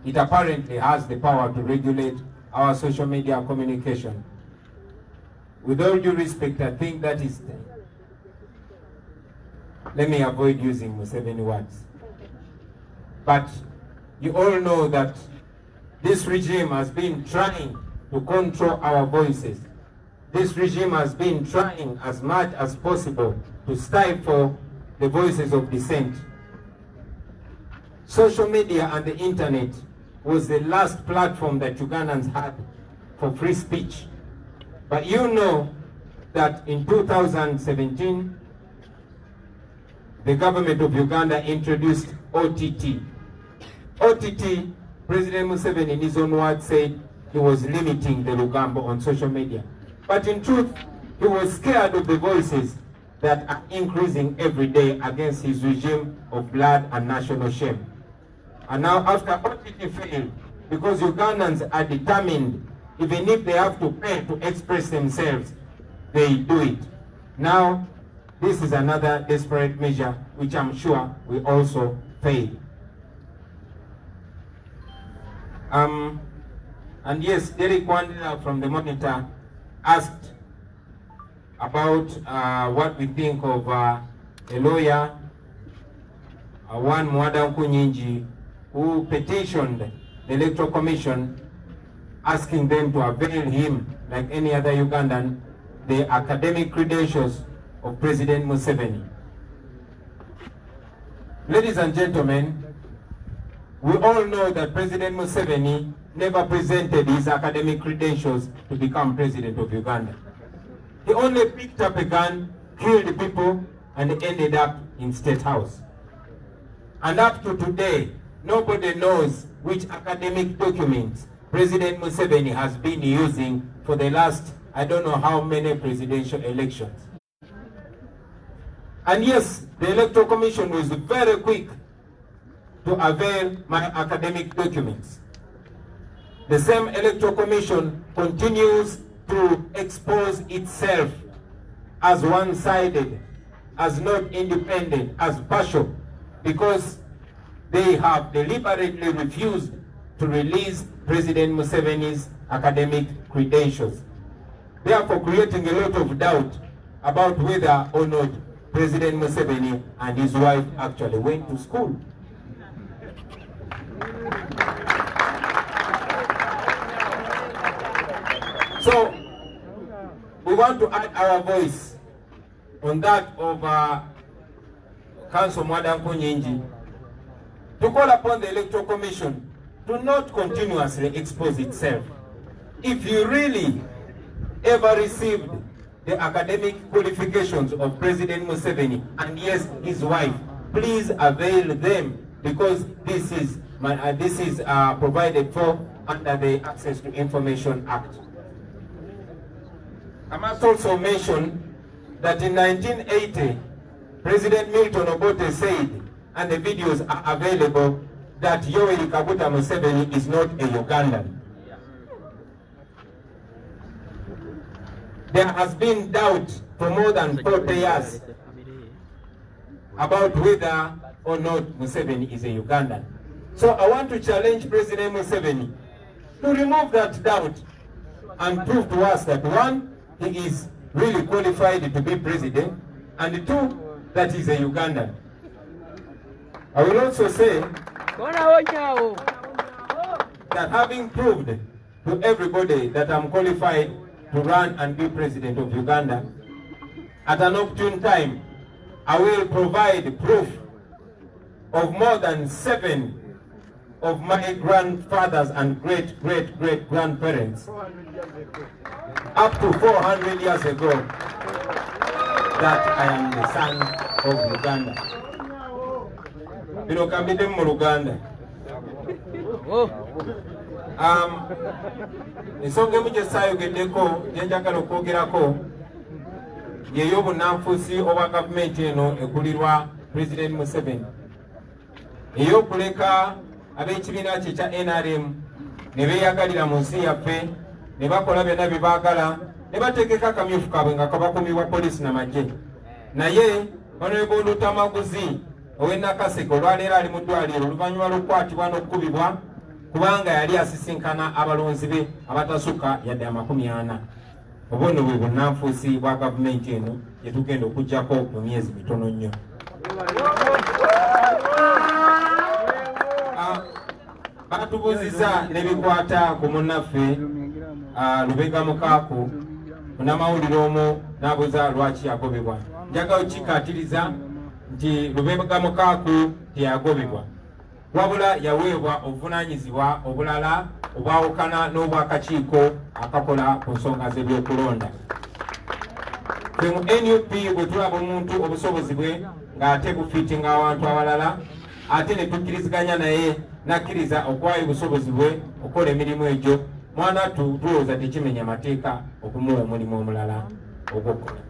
it apparently has the power to regulate our social media communication. With all due respect, I think that is, let me avoid using Museveni words. But you all know that this regime has been trying to control our voices. This regime has been trying as much as possible to stifle the voices of dissent. Social media and the internet was the last platform that Ugandans had for free speech. But you know that in 2017, the government of Uganda introduced OTT. OTT, President Museveni in his own words said he was limiting the Lugambo on social media. But in truth, he was scared of the voices that are increasing every day against his regime of blood and national shame. And now after OTT failed, because Ugandans are determined, even if they have to pay to express themselves, they do it. Now, this is another desperate measure, which I'm sure will also fail. And yes, Derek Wandila from the Monitor asked about what we think of a lawyer, one Mwada Nkunyinji, who petitioned the Electoral Commission asking them to avail him, like any other Ugandan, the academic credentials of President Museveni. Ladies and gentlemen, we all know that President Museveni never presented his academic credentials to become president of Uganda. He only picked up a gun, killed people, and ended up in State House. And up to today, nobody knows which academic documents President Museveni has been using for the last, I don't know how many presidential elections. And yes, the Electoral Commission was very quick to avail my academic documents. The same Electoral Commission continues to expose itself as one-sided, as not independent, as partial, because they have deliberately refused to release President Museveni's academic credentials, therefore creating a lot of doubt about whether or not President Museveni and his wife actually went to school. So, we want to add our voice on that of Council Mwada Nkunyinji to call upon the Electoral Commission to not continuously expose itself. If you really ever received the academic qualifications of President Museveni and yes, his wife, please avail them, because this is provided for under the Access to Information Act. I must also mention that in 1980, President Milton Obote said, and the videos are available, that Yoweri Kaguta Museveni is not a Ugandan. There has been doubt for more than 40 years about whether or not Museveni is a Ugandan. So I want to challenge President Museveni to remove that doubt and prove to us that one, he is really qualified to be president, and two, that he's a Ugandan. I will also say that having proved to everybody that I'm qualified to run and be president of Uganda, at an opportune time, I will provide proof of more than 7 of my grandfathers and great-great-great-grandparents up to 400 years ago. that I am the son of Uganda. Bino kambide mu Luganda. Ensonga emu gye saayogeddeko gye njagala okwogerako y'ey'obunanfuusi obwa gavumenti eno ekulirwa President Museveni. Ey'okuleka ab'ekibiina kye kya NRM ne beeyagalira mu nsi yaffe ne bakola byonna bye baagala ne bategeka akamyufu kaabwe nga kabakuumibwa poliisi n'amagye. Naye Honorable Lutamaguzi ow'e Nakaseke olwaleero ali mu ddwaliro oluvannyuma lw'okukwatibwa n'okukubibwa kubanga yali asisinkana abalonzi be abatasukka yadde 40. Obuno bwe bunnanfuusi bwa gavumenti eno gye tugenda okuggyako mu myezi mitono nnyo. Batubuuziza n'ebikwata ku munnaffe Lubega Mukaaku, munnamawulire omu n'abuuza lwaki yagobebwa. Njagala okikkaatiriza nti Lubega Mukaaku teyagobebwa, wabula yaweebwa obuvunaanyizibwa obulala obwawukana n'obwakakiiko akakola ku nsonga z'ebyokulonda. Ffe mu NUP bwe tulaba omuntu obusobozi bwe ng'ate bufiitinga abantu abalala, ate ne tukkiriziganya naye n'akkiriza okuwaayo obusobozi bwe okukola emirimu egyo, mwana tulowooza tekimenya mateeka okumuwa omulimu omulala ogw'okukola.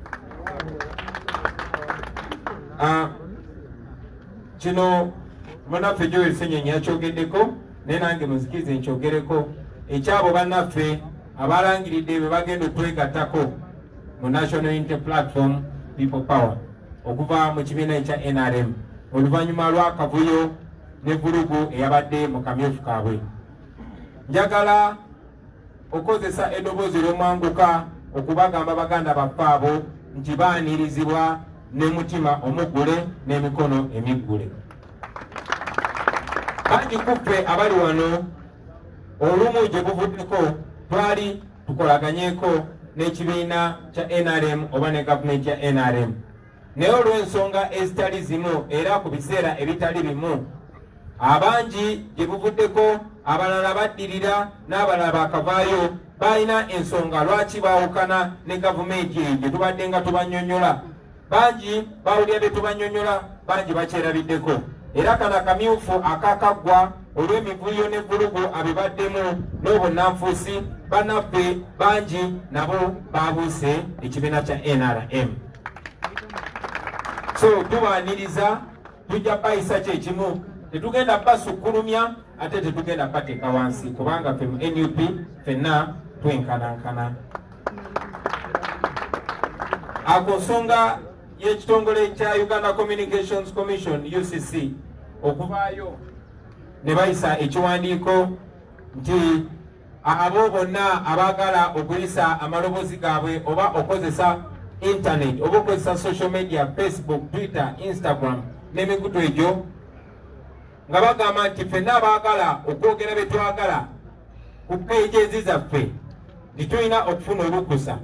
Kino munaffe Joel Ssenyonyi yakyogeddeko, naye nange muzikirize nkyogereko, ekyabo bannaffe abalangiridde bwe bagenda okwegattako mu National Unity Platform People Power okuva mu kibiina ekya NRM oluvannyuma lw'akavuyo n'evulugu eyabadde mu kamyufu kaabwe. Njagala okozesa eddoboozi ly'omwanguka okubagamba baganda baffe abo nti baanirizibwa n'emutima omuggule n'emikono emiggule. Bangi kuffe abali wano olumu gye buvuddeko twali tukolaganyeko n'ekibiina kya NRM oba ne gavumenti ya NRM, naye olw'ensonga ezitali zimu era ku biseera ebitali bimu abangi gye buvuddeko abalala baddirira n'abalala bakavaayo balina ensonga lwaki baawukana ne gavumenti eyo gye tubadde nga tubannyonnyola. Bangi bawulira bye tubannyonnyola, bangi bakyerabiddeko, era kano akamyufu akakaggwa olw'emivuyo n'evulugu abibaddemu n'obunnanfuusi bannaffe bangi nabo baabuuse ekibiina kya NRM. So tubaaniriza, tujja bayisa kyekimu, tetugenda basukkulumya ate tetugenda bateeka wansi, kubanga ffe mu NUP ffenna twenkanankana. Ako nsonga y'ekitongole kya Uganda Communications Commission UCC okuvaayo ne bayisa ekiwandiiko nti abo bonna abaagala okuyisa amaloboozi gaabwe oba okozesa internet oba okozesa social media Facebook, Twitter, Instagram n'emikutu egyo nga bagamba nti ffenna abaagala okwogera bye twagala ku pages zaffe titulina okufuna olukusa.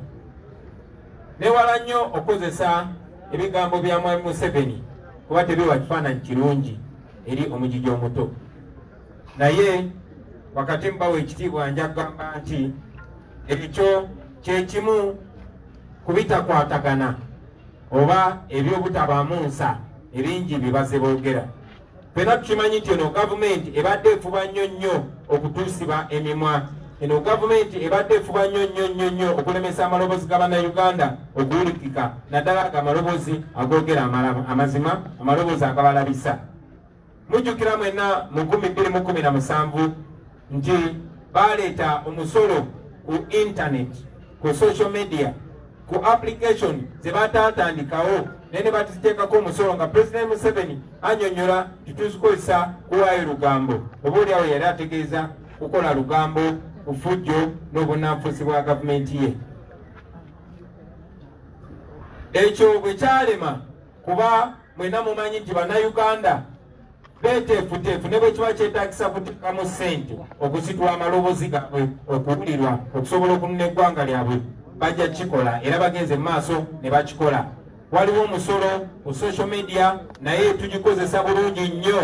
Newala nnyo okozesa ebigambo bya Mwami Museveni kuba tebiwa kifaananyi kirungi eri omugigi omuto. Naye wakati mbawo ekitiibwa nja kugamba nti ekyo kyekimu kubitakwatagana oba ebyobutabaamu nsa ebingi bye bazze boogera. Ffenna tukimanyi nti eno gavumenti ebadde efuba nnyo nnyo okutuusiba emimwa. Eno gavumenti ebadde efuba nnyo okulemesa amaloboozi g'Abannayuganda okuwulikika, naddala ago amaloboozi agoogera amazima, amaloboozi agabalabisa. Mujjukira mwenna mu 2017 nti baleeta omusolo ku internet, ku social media, ku application ze bataatandikawo naye ne baziteekako omusolo nga President Museveni annyonnyola tituzikozesa kuwaayo lugambo. Oboolyawo yali ategeeza kukola lugambo kufujjo n'obunnanfuusi bwa gavumenti ye. Ekyo bwe kyalema kuba mwenna mumanyi nti Bannayuganda beeteefuteefu ne bwe kiba kyetaagisa kuteekamu ssente okusitula amaloboozi gaabwe okuwulirwa okusobola okununa eggwanga lyabwe bajja kikola era bagenze mu maaso ne bakikola. Waliwo omusolo ku social media naye tugikozesa bulungi nnyo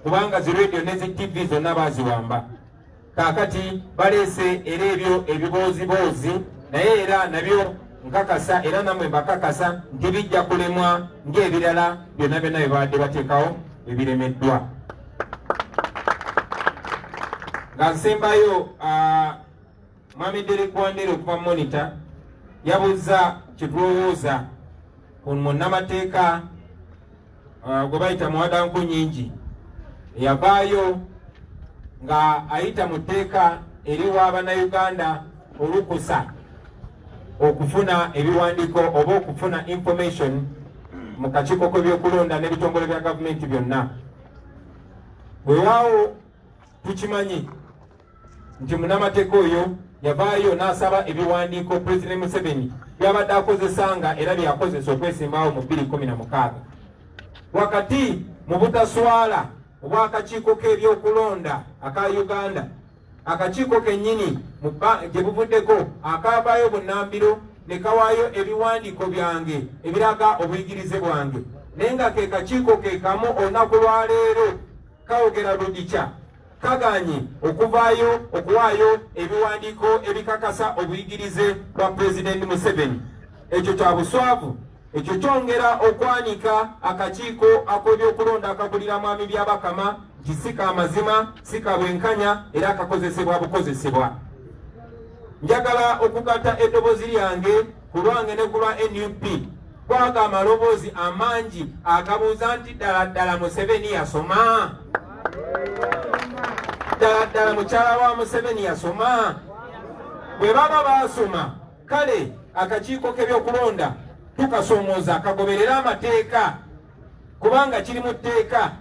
kubanga zi radio ne zi TV zonna baaziwamba. Kaakati baleese era ebyo ebibooziboozi naye era nabyo nkakasa era namwe mbakakasa nti bijja kulemwa ng'ebirala byonna byonna bye babadde bateekawo ebiremeddwa. Nga nsembayo Mwami Derek Wandera okuva Monitor yabuuza kitulowooza ku munnamateeka gwe bayita Muwadanku Nyingi eyavaayo nga ayita mu tteeka eriwa Abannayuganda olukusa okufuna ebiwandiiko oba okufuna information mu kakiiko k'ebyokulonda n'ebitongole bya gavumenti byonna. Weewaawo tukimanyi nti munnamateeka oyo yavaayo n'asaba ebiwandiiko President Museveni byabadde akozesanga era byakozesa okwesimbawo mu 2016 wakati mu butaswala obw'akakiiko k'ebyokulonda aka Uganda. Akakiiko kennyini gye buvuddeko akaavaayo bunnambiro ne kawaayo ebiwandiiko byange ebiraga obuyigirize bwange, naye nga ke kakiiko ke kamu olunaku lwaleero kawogera Ludicha kaganye okuwaayo ebiwandiiko ebikakasa obuyigirize bwa President Museveni. Ekyo kya buswavu, ekyo kyongera okwanika akakiiko ak'ebyokulonda akagulira Mwami Byabakama nti si ka mazima, si ka bwenkanya era akakozesebwa bukozesebwa. Njagala okugatta eddoboozi lyange ku lwange ne ku lwa NUP kwaga amaloboozi amangi agabuuza nti ddala Museveni yasoma? Ddala mukyala wa Museveni yasoma? Bwe baba baasoma kale akakiiko k'ebyokulonda tukasoomooza kagoberera amateeka kubanga kiri mu tteeka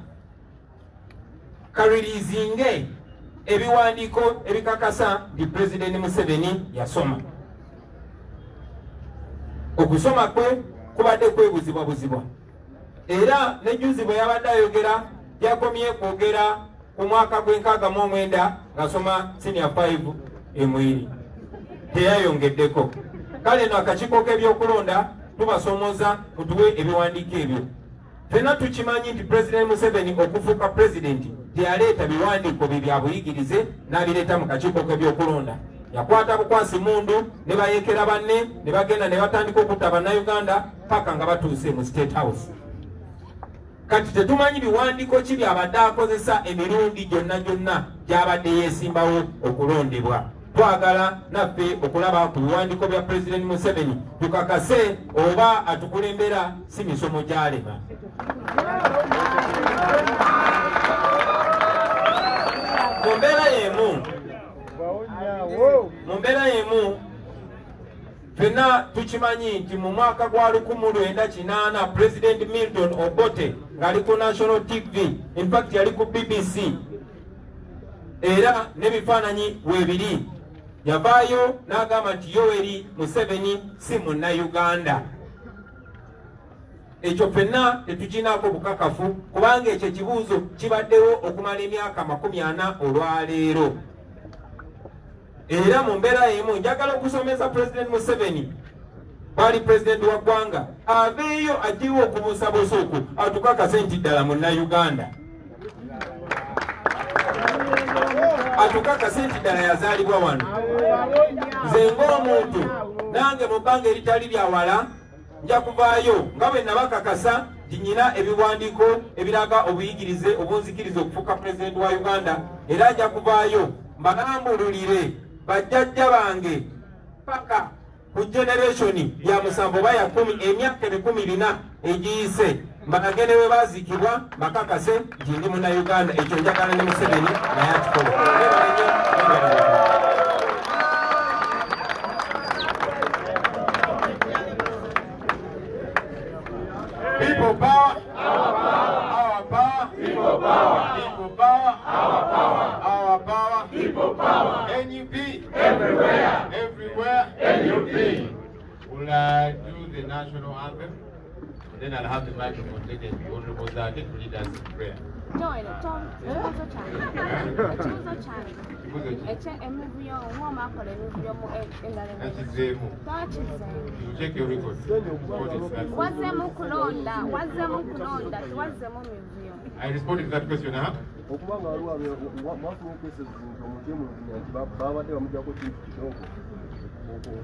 kaliriizinge ebiwandiiko ebikakasa nti President Museveni yasoma. Okusoma kwe kubadde kwebuzibwabuzibwa era nejjuzi bwe yabadde ayogera yakomye kwogera ku mwaka gw'69 ng'asoma senior 5 emwiri teyayongeddeko. Kale no akakiiko k'ebyokulonda tubasoomooza mutuwe ebiwandiiko ebyo. Fena tukimanyi nti President Museveni okufuuka pulezidenti teyaleeta biwandiiko bye bya buyigirize n'abireeta mu kakiiko k'ebyokulonda. Yakwata bukwasi mundu ne bayeekera banne ne bagenda ne batandika okutta Bannayuganda paka nga batuuse mu State House. Kati tetumanyi biwandiiko ki byabadde akozesa emirundi gyonna gy'abadde yeesimbawo okulondebwa. Twagala naffe okulaba ku biwandiiko bya President Museveni tukakase oba atukulembera si misomo gy'alema. Mu mbeera y'emu ffenna tukimanyi nti mu mwaka gwa 1980 President Milton Obote ng'ali ku National TV, in fact yali ku BBC era n'ebifaananyi weebiri, yavaayo n'agamba nti Yoweri Museveni si munnayuganda. Ekyo ffenna tetukinaako bukakafu kubanga ekyo ekibuuzo kibaddewo okumala emyaka 40 olwaleero. Era mu mbeera y'emu njagala okusomesa President Museveni bwali President wa ggwanga aveeyo agiwo okubuusabuusa okwo atukakase nti ddala munnayuganda, atukakase nti ddala yazaalibwa wano. Nze ng'omuntu nange mu bbanga eritali lya wala nja kuvaayo nga bwe nabakakasa nti nnyina ebiwandiiko ebiraga obuyigirize obunzikiriza okufuuka President wa Uganda, era nja kuvaayo mbalambululire bajjajja bange paka ku generation ya 7 oba ya 10 emyaka 14 egiyise mbagende we baazikibwa bakakase nti ndi munnayuganda. Ekyo njagala ne Museveni naye akikola. People power, our power, people power, people power, our power, people power. NUP everywhere, NUP.
Will I do the national anthem? Then I'll have the microphone taken to Honorable Zade to lead us in prayer.
No, Tom, ikibuzo cyane.
Check your record. I responded to that question, huh?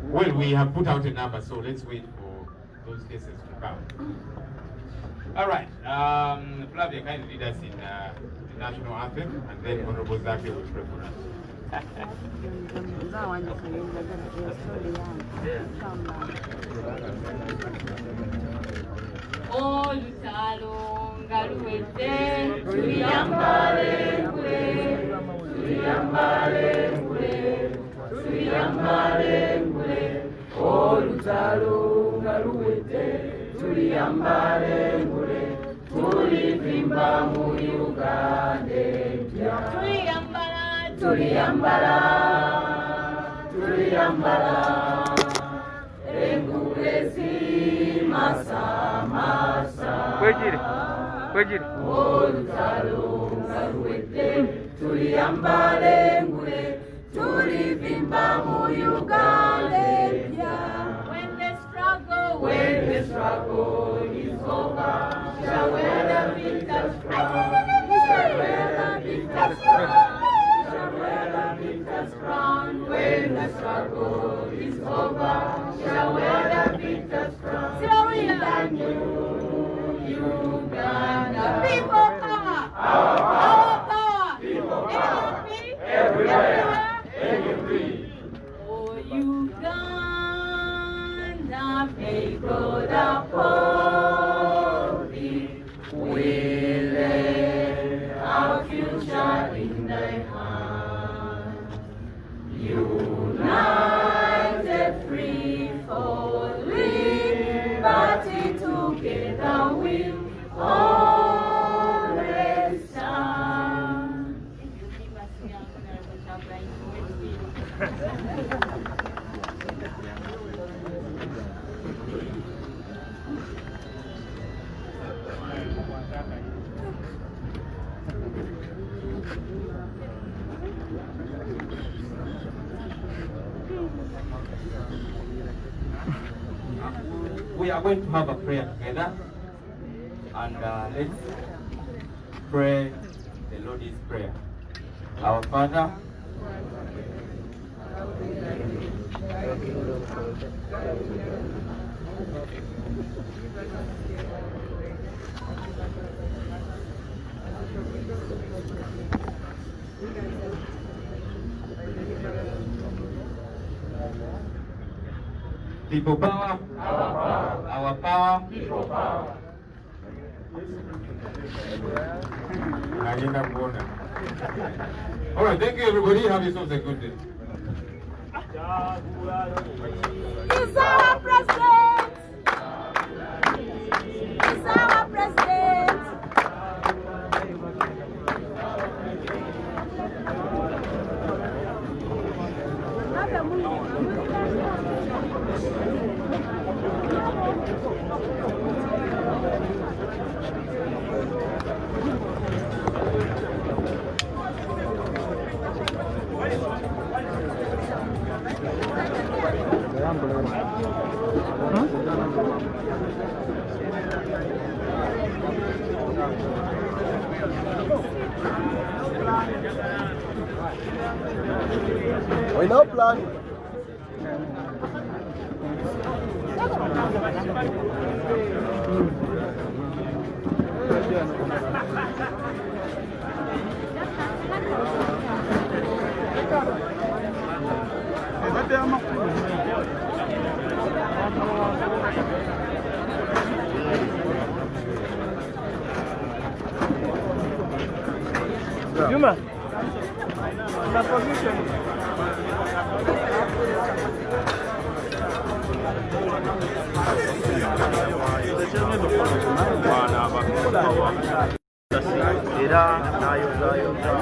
Well, we have put out a number, so let's wait for those cases to come. All right. Flavia, kindly lead us in the national anthem, and then Honorable Zaki will pray for us.
Olutalo ngaluwete tuyambale ngule tuyambale ngule tuyambale ngule olutalo ngaluwete tuyambale ngule tulivimba mu Uganda tuyambala tuyambala tuyambala engule masa masa kwejiri olutalo ngaluwete tuyambale ngule tulivimba mu Uganda when the struggle is over shall wear the victor's crown shall wear the victor's crown shall wear the victor's crown when the struggle is over shall wear the victor's crown shall we the new Uganda people power our power people power everywhere oh Uganda people the holy we lay our future in thy hand united free for liberty together we'll always stand.
We are going to have a prayer together, and let's pray the Lord's Prayer. Our Father, people power, our power, people power.
All right, thank you everybody. Have yourselves a good day.
Is our president! Is our president!
We no plan.
Juma, na position.
Era nayoza yoza.